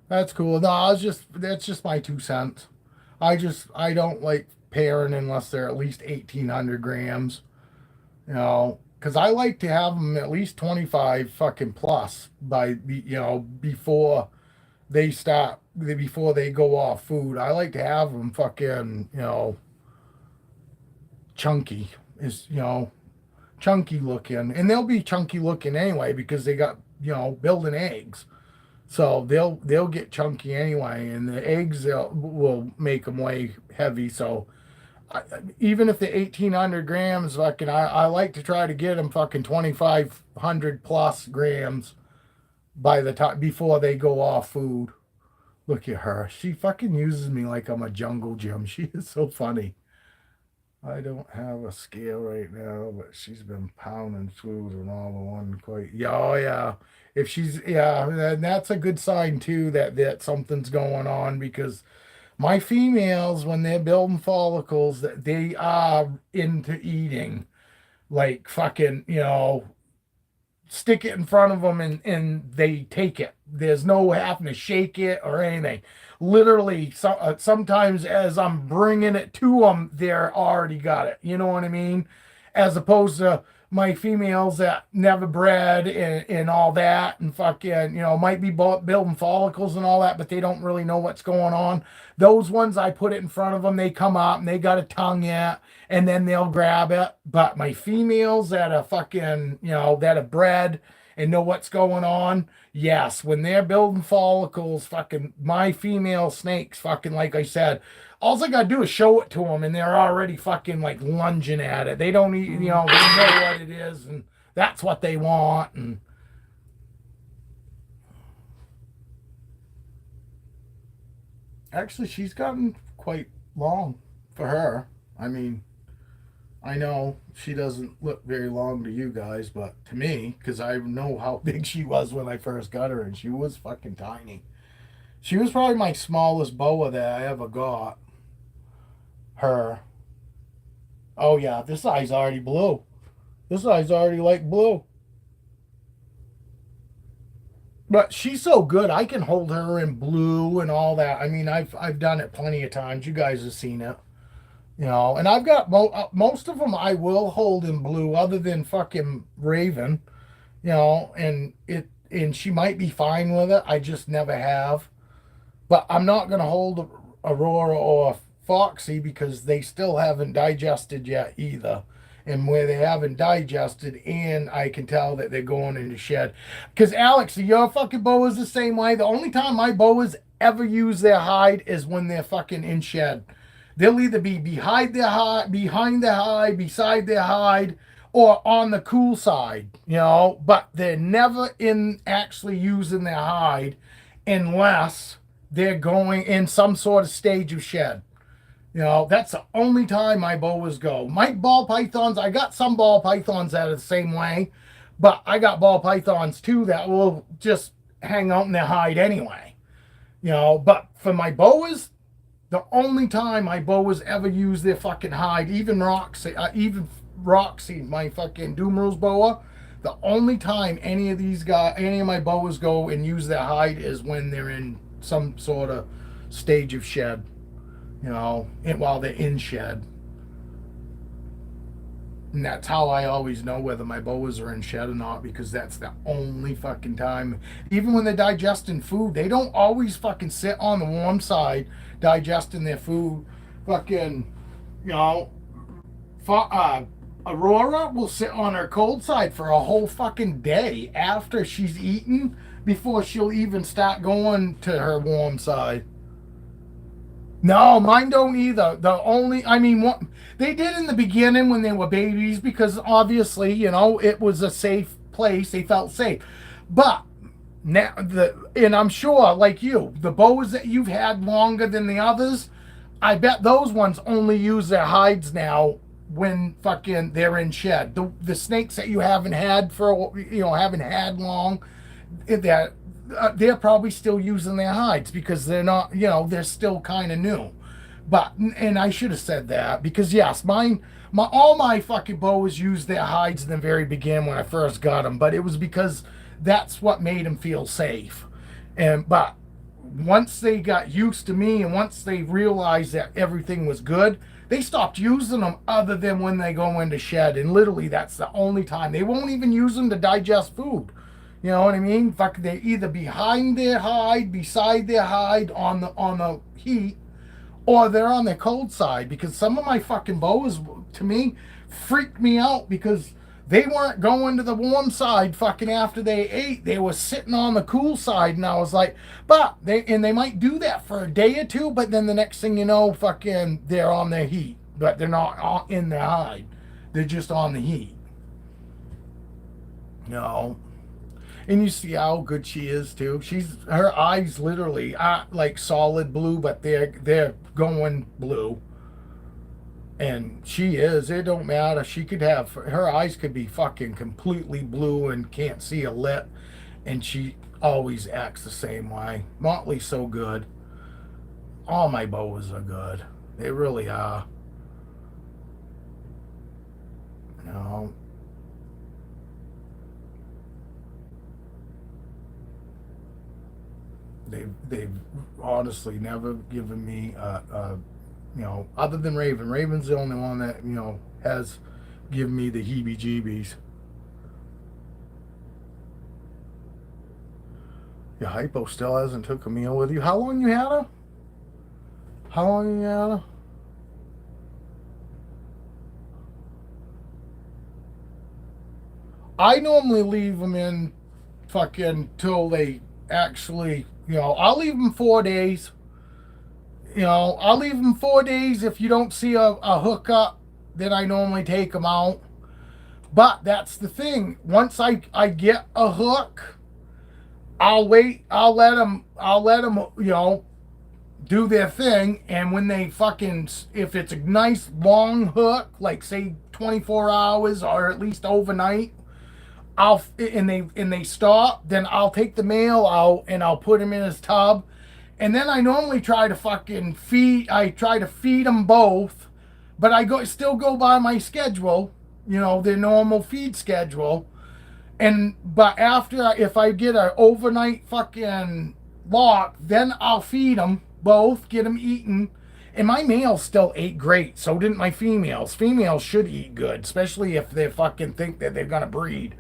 That's cool. No, that's just my 2 cents. I don't like pairing unless they're at least 1,800 grams, because I like to have them at least 25 fucking plus before before they go off food. I like to have them fucking, chunky, is, chunky looking, and they'll be chunky looking anyway because they got, building eggs. So they'll get chunky anyway, and the eggs will make them weigh heavy. So even if they're 1,800 grams, fucking, I like to try to get them fucking 2,500 plus grams by the time before they go off food. Look at her. She fucking uses me like I'm a jungle gym. She is so funny. I don't have a scale right now, but she's been pounding food and all the one quite. Yeah, oh yeah. If she's, yeah, then that's a good sign too that something's going on, because my females, when they're building follicles, that they are into eating, like fucking, stick it in front of them and they take it. There's no having to shake it or anything. Literally, sometimes as I'm bringing it to them, they're already got it. You know what I mean? As opposed to my females that never bred and all that, and fucking, might be building follicles and all that, but they don't really know what's going on. Those ones, I put it in front of them, they come up and they got a tongue yet, and then they'll grab it. But my females that are fucking, that are bred and know what's going on, yes, when they're building follicles, fucking, my female snakes, fucking, like I said, all I gotta do is show it to them, and they're already fucking like lunging at it. They don't eat, they know what it is, and that's what they want. And actually, she's gotten quite long for her. I mean, I know she doesn't look very long to you guys, but to me, because I know how big she was when I first got her, and she was fucking tiny. She was probably my smallest boa that I ever got. Her. Oh yeah, this eye's already blue. This eye's already like blue. But she's so good. I can hold her in blue and all that. I mean, I've done it plenty of times. You guys have seen it. And I've got most of them I will hold in blue, other than fucking Raven, and she might be fine with it. I just never have. But I'm not gonna hold Aurora or Foxy because they still haven't digested yet either. And where they haven't digested, and I can tell that they're going into shed. Because Alex, your fucking boas the same way. The only time my boas ever use their hide is when they're fucking in shed. They'll either be behind their hide, beside their hide, or on the cool side, but they're never in actually using their hide unless they're going in some sort of stage of shed. That's the only time my boas go. My ball pythons, I got some ball pythons that are the same way, but I got ball pythons too that will just hang out in their hide anyway. But for my boas, the only time my boas ever use their fucking hide, even Roxy, my fucking Doomer's boa, the only time any of my boas go and use their hide is when they're in some sort of stage of shed, and while they're in shed. And that's how I always know whether my boas are in shed or not, because that's the only fucking time. Even when they're digesting food, they don't always fucking sit on the warm side digesting their food. Fucking, Aurora will sit on her cold side for a whole fucking day after she's eaten before she'll even start going to her warm side. No, mine don't either. What they did in the beginning when they were babies, because obviously, it was a safe place. They felt safe. But now, and I'm sure, like you, the boas that you've had longer than the others, I bet those ones only use their hides now when fucking they're in shed. The snakes that you haven't had for, haven't had long, that they're probably still using their hides because they're not, they're still kind of new. But, and I should have said that because yes, all my fucking boas used their hides in the very beginning when I first got them, but it was because that's what made them feel safe. But once they got used to me and once they realized that everything was good, they stopped using them other than when they go into shed. And literally that's the only time. They won't even use them to digest food. You know what I mean? Fuck, they're either behind their hide, beside their hide on the heat, or they're on the cold side. Because some of my fucking boas, to me, freaked me out because they weren't going to the warm side fucking after they ate. They were sitting on the cool side, and I was like, they might do that for a day or two, but then the next thing you know, fucking they're on their heat. But they're not in their hide. They're just on the heat. And you see how good she is too. Her eyes literally aren't like solid blue, but they're going blue. And she is. It don't matter. Her eyes could be fucking completely blue and can't see a lip, and she always acts the same way. Motley's so good. All my boas are good. They really are. They've honestly never given me other than Raven. Raven's the only one that, has given me the heebie-jeebies. Your hypo still hasn't took a meal with you. How long you had her? I normally leave them in fucking till they actually, I'll leave them 4 days. I'll leave them 4 days. If you don't see a hookup, then I normally take them out. But that's the thing. Once I get a hook, I'll wait. I'll let them, do their thing. And when they if it's a nice long hook, like say 24 hours or at least overnight, and they stop, then I'll take the male out and I'll put him in his tub. And then I normally try to feed them both, but I still go by my schedule, their normal feed schedule. But if I get an overnight fucking lock, then I'll feed them both, get them eaten. And my males still ate great. So didn't my females. Females should eat good, especially if they fucking think that they're going to breed.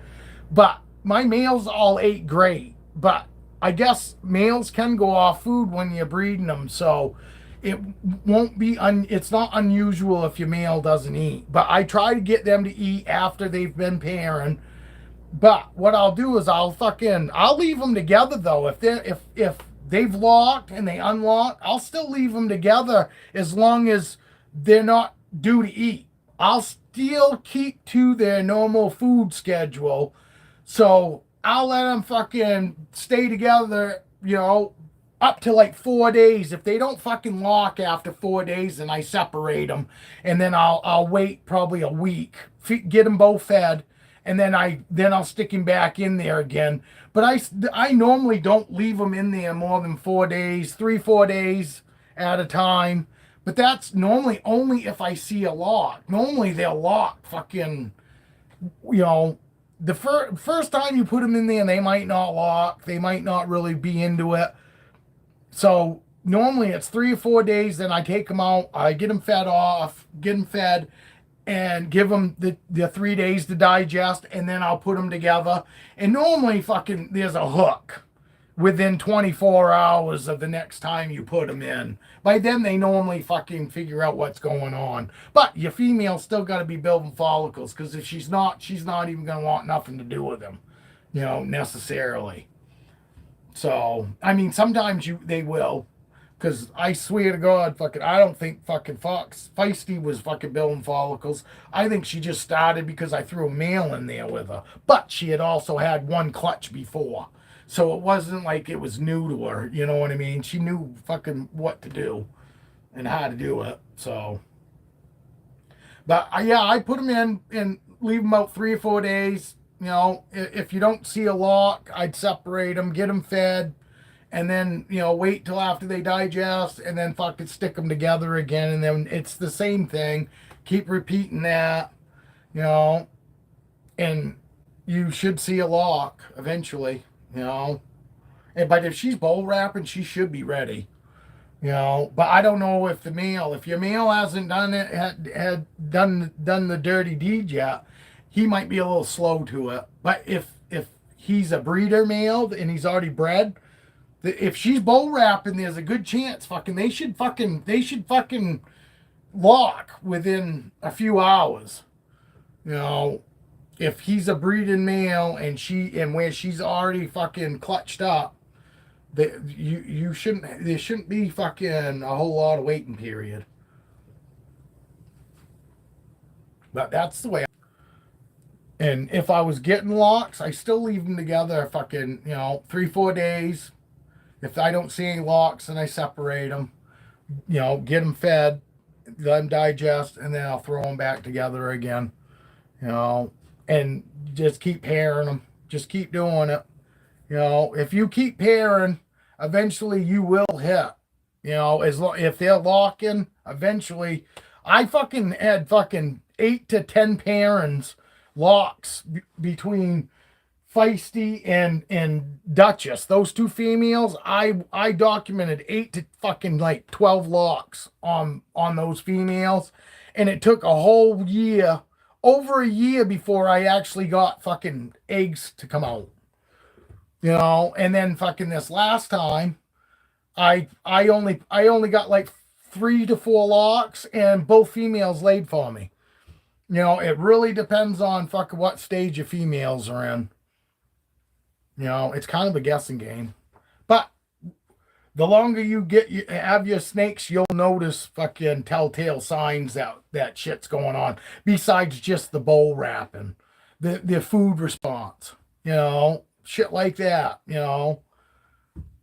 But my males all ate great. But I guess males can go off food when you're breeding them. So it won't be, it's not unusual if your male doesn't eat. But I try to get them to eat after they've been pairing. But what I'll do is I'll leave them together though. If they've locked and they unlock, I'll still leave them together as long as they're not due to eat. I'll still keep to their normal food schedule. So I'll let them fucking stay together, up to like 4 days. If they don't fucking lock after 4 days, then I separate them. And then I'll wait probably a week, get them both fed. And then I'll stick him back in there again. But I normally don't leave them in there more than 4 days, 4 days at a time. But that's normally only if I see a lock. Normally they'll lock fucking, the first time you put them in there, they might not lock. They might not really be into it. So normally it's 3 or 4 days. Then I take them out. I get them fed, and give them the 3 days to digest, and then I'll put them together. And normally there's a hook within 24 hours of the next time you put them in. By then they normally figure out what's going on. But your female still got to be building follicles, because if she's not even going to want nothing to do with them, necessarily. So, I mean, sometimes they will. Because I swear to God, I don't think Feisty was building follicles. I think she just started because I threw a male in there with her. But she had also had one clutch before. So it wasn't like it was new to her. You know what I mean? She knew what to do and how to do it. So. But yeah, I put them in and leave them out 3 or 4 days. You know, if you don't see a lock, I'd separate them, get them fed, and then wait till after they digest, and then fucking stick them together again, and then it's the same thing. Keep repeating that, you know, and you should see a lock eventually, you know. But if she's bowl wrapping, she should be ready. But I don't know if your male hasn't done it, had done the dirty deed yet, he might be a little slow to it. But if he's a breeder male and he's already bred, if she's bowl wrapping, there's a good chance they should fucking lock within a few hours. If he's a breeding male and where she's already fucking clutched up, that you shouldn't there shouldn't be fucking a whole lot of waiting period. But that's the way. And if I was getting locks, I still leave them together fucking 3-4 days. If I don't see any locks, then I separate them. Get them fed, let them digest, and then I'll throw them back together again. And just keep pairing them. Just keep doing it. If you keep pairing, eventually you will hit. If they're locking, eventually, I fucking had fucking 8 to 10 pairings locks between Feisty and Duchess. Those two females, I documented 8 to fucking like 12 locks on those females, and it took a whole year, over a year, before I actually got fucking eggs to come out. And then fucking this last time, I only got like 3 to 4 locks, and both females laid for me. It really depends on fucking what stage your females are in. It's kind of a guessing game. But the longer you have your snakes, you'll notice fucking telltale signs that shit's going on. Besides just the bowl wrapping, the food response, shit like that,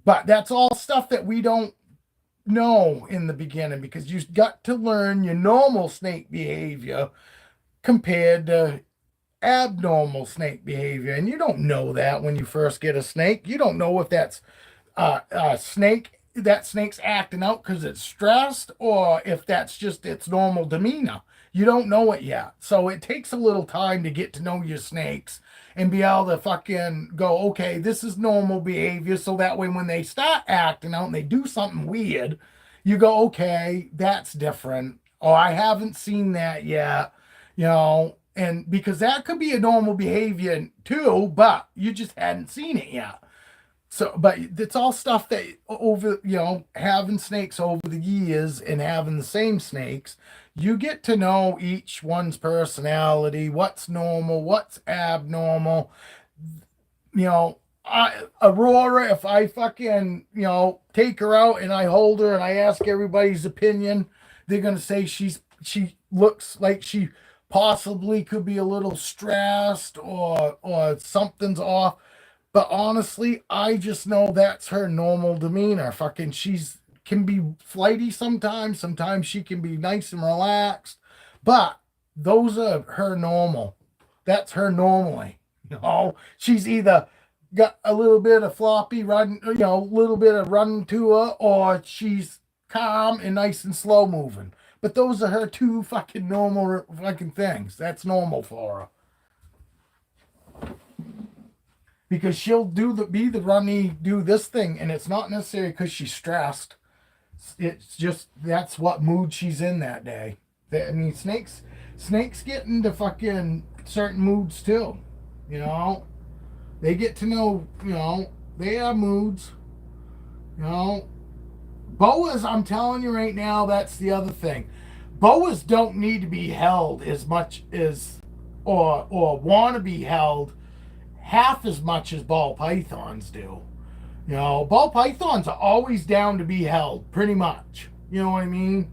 But that's all stuff that we don't know in the beginning, because you've got to learn your normal snake behavior compared to abnormal snake behavior. And you don't know that when you first get a snake. You don't know if that's a snake, that snake's acting out because it's stressed, or if that's just its normal demeanor. You don't know it yet. So it takes a little time to get to know your snakes and be able to fucking go, okay, this is normal behavior. So that way when they start acting out and they do something weird, you go, okay, that's different. Or I haven't seen that yet, and because that could be a normal behavior too, but you just hadn't seen it yet. So, but it's all stuff that over, having snakes over the years and having the same snakes, you get to know each one's personality, what's normal, what's abnormal. Aurora, if I fucking, take her out and I hold her and I ask everybody's opinion, they're going to say she looks like she possibly could be a little stressed or something's off. But honestly, I just know that's her normal demeanor. Fucking can be flighty sometimes. Sometimes she can be nice and relaxed. But those are her normal. That's her normally. She's either got a little bit of floppy run, a little bit of run to her, or she's calm and nice and slow moving. But those are her two fucking normal fucking things. That's normal for her. Because she'll be the runny, do this thing, and it's not necessarily because she's stressed. It's just that's what mood she's in that day. I mean, snakes get into fucking certain moods too. They get to know. They have moods. Boas, I'm telling you right now, that's the other thing. Boas don't need to be held as much as, or want to be held half as much as ball pythons do. Ball pythons are always down to be held, pretty much. You know what I mean?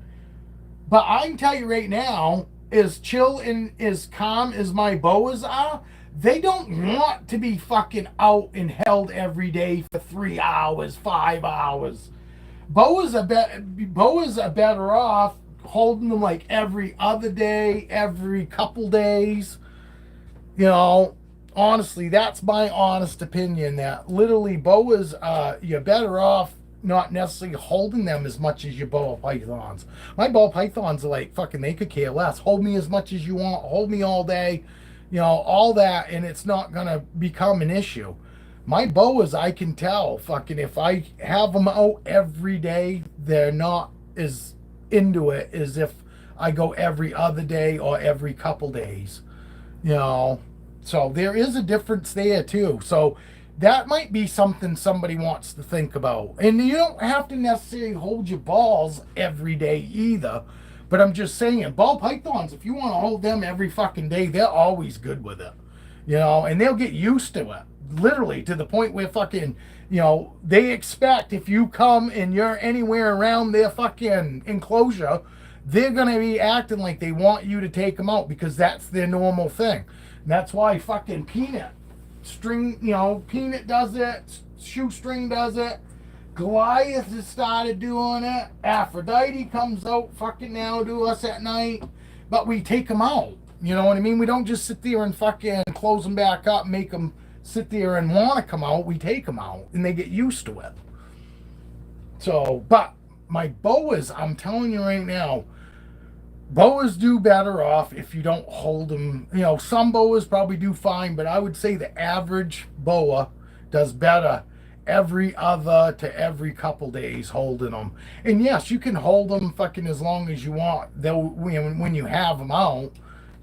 But I can tell you right now, as chill and as calm as my boas are, they don't want to be fucking out and held every day for 3 hours, 5 hours. Boas are better off holding them like every other day, every couple days, you know, honestly, that's my honest opinion that literally boas, you're better off not necessarily holding them as much as your boa pythons. My boa pythons are like fucking, they could care less. Hold me as much as you want, hold me all day, you know, all that, and it's not gonna become an issue. My boas, I can tell, fucking, if I have them out every day, they're not as into it as if I go every other day or every couple days, you know. So there is a difference there too. So that might be something somebody wants to think about. And you don't have to necessarily hold your balls every day either. But I'm just saying, ball pythons, if you want to hold them every fucking day, they're always good with it. You know, and they'll get used to it. Literally to the point where fucking, you know, they expect if you come and you're anywhere around their fucking enclosure, they're going to be acting like they want you to take them out because that's their normal thing. And that's why fucking Peanut string, you know, Peanut does it, Shoestring does it, Goliath has started doing it, Aphrodite comes out fucking now to us at night, but we take them out. You know what I mean? We don't just sit there and fucking close them back up, make them sit there and want to come out. We take them out and they get used to it. So, but my boas, I'm telling you right now, boas do better off if you don't hold them. You know, some boas probably do fine, but I would say the average boa does better every other to every couple days holding them. And yes, you can hold them fucking as long as you want. Though when you have them out,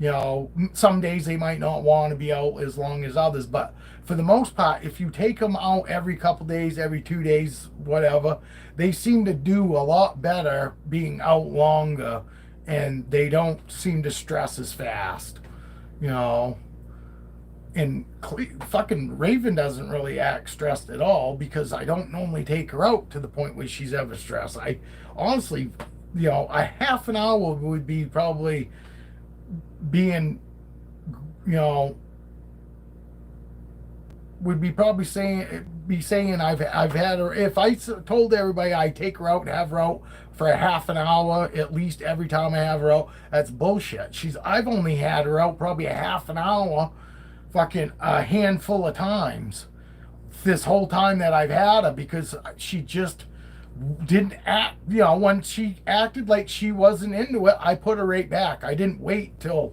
you know, some days they might not want to be out as long as others, but for the most part, if you take them out every couple days, every 2 days, whatever, they seem to do a lot better being out longer, and they don't seem to stress as fast, you know. And fucking Raven doesn't really act stressed at all because I don't normally take her out to the point where she's ever stressed. I honestly, you know, a half an hour would be probably being, you know, would be probably saying I've had her. If I told everybody I take her out and have her out for a half an hour at least every time I have her out, that's bullshit. I've only had her out probably a half an hour, fucking a handful of times this whole time that I've had her because she just didn't act. You know, when she acted like she wasn't into it, I put her right back. I didn't wait till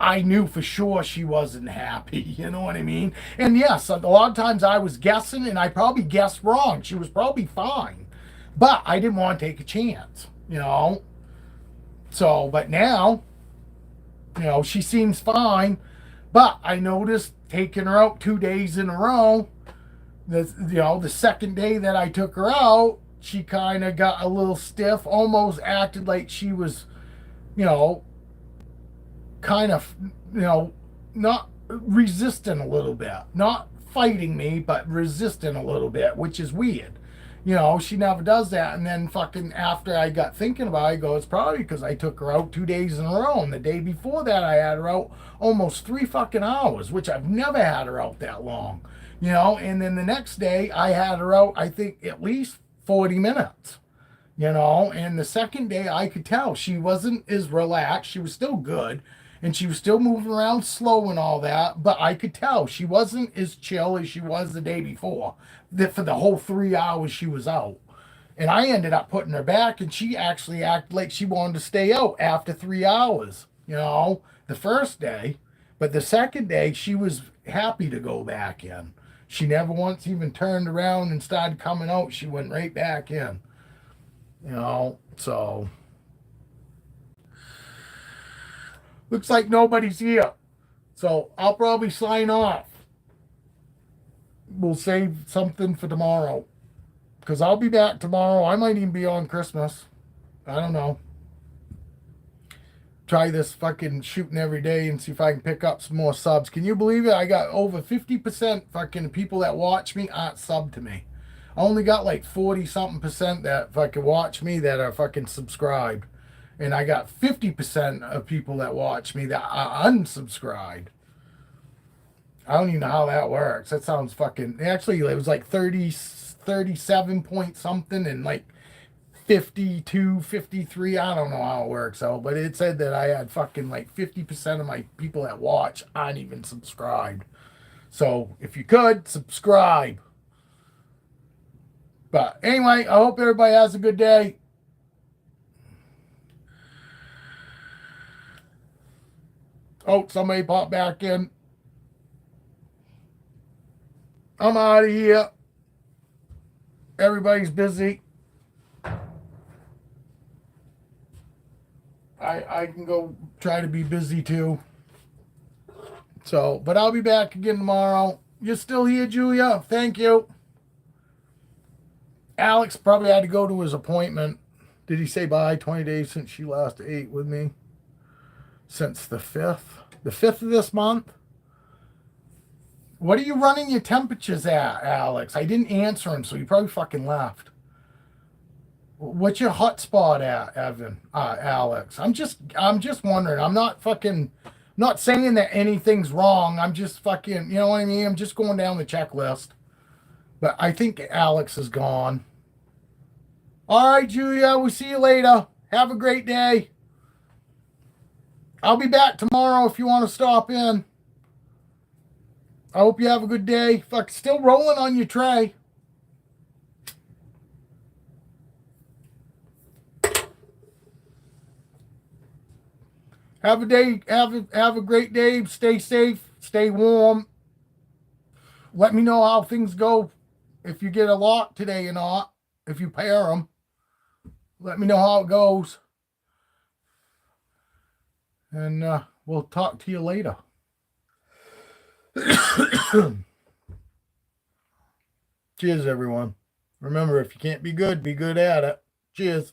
I knew for sure she wasn't happy. You know what I mean? And yes, a lot of times I was guessing, and I probably guessed wrong. She was probably fine, but I didn't want to take a chance, you know? So, but now, you know, she seems fine, but I noticed taking her out 2 days in a row, the second day that I took her out, she kind of got a little stiff, almost acted like she was, you know, kind of, you know, not resisting a little bit, not fighting me, but resisting a little bit, which is weird. You know, she never does that. And then fucking after I got thinking about it, I go, it's probably because I took her out 2 days in a row. And the day before that, I had her out almost 3 fucking hours, which I've never had her out that long. You know, and then the next day, I had her out, I think, at least 40 minutes. You know, and the second day, I could tell she wasn't as relaxed. She was still good. And she was still moving around slow and all that, but I could tell she wasn't as chill as she was the day before, for the whole 3 hours she was out. And I ended up putting her back, and she actually acted like she wanted to stay out after 3 hours, you know, the first day. But the second day, she was happy to go back in. She never once even turned around and started coming out. She went right back in, you know, so... Looks like nobody's here. So I'll probably sign off. We'll save something for tomorrow. Because I'll be back tomorrow. I might even be on Christmas. I don't know. Try this fucking shooting every day and see if I can pick up some more subs. Can you believe it? I got over 50% fucking people that watch me aren't subbed to me. I only got like 40-something% that fucking watch me that are fucking subscribed. And I got 50% of people that watch me that are unsubscribed. I don't even know how that works. That sounds fucking... Actually, it was like 37 point something and like 52, 53. I don't know how it works out, but it said that I had fucking like 50% of my people that watch aren't even subscribed. So if you could subscribe. But anyway, I hope everybody has a good day. Oh, somebody popped back in. I'm out of here. Everybody's busy. I can go try to be busy too. So, but I'll be back again tomorrow. You're still here, Julia? Thank you. Alex probably had to go to his appointment. Did he say bye? 20 days since she last ate with me. Since the 5th. The 5th of this month? What are you running your temperatures at, Alex? I didn't answer him, so he probably fucking left. What's your hot spot at, Evan? Alex? I'm just wondering. I'm not saying that anything's wrong. I'm just fucking, you know what I mean? I'm just going down the checklist. But I think Alex is gone. All right, Julia, we'll see you later. Have a great day. I'll be back tomorrow if you want to stop in. I hope you have a good day. Fuck, still rolling on your tray. Have a day. Have a great day. Stay safe. Stay warm. Let me know how things go. If you get a lot today or not. If you pair them. Let me know how it goes. And we'll talk to you later. Cheers, everyone. Remember, if you can't be good at it. Cheers.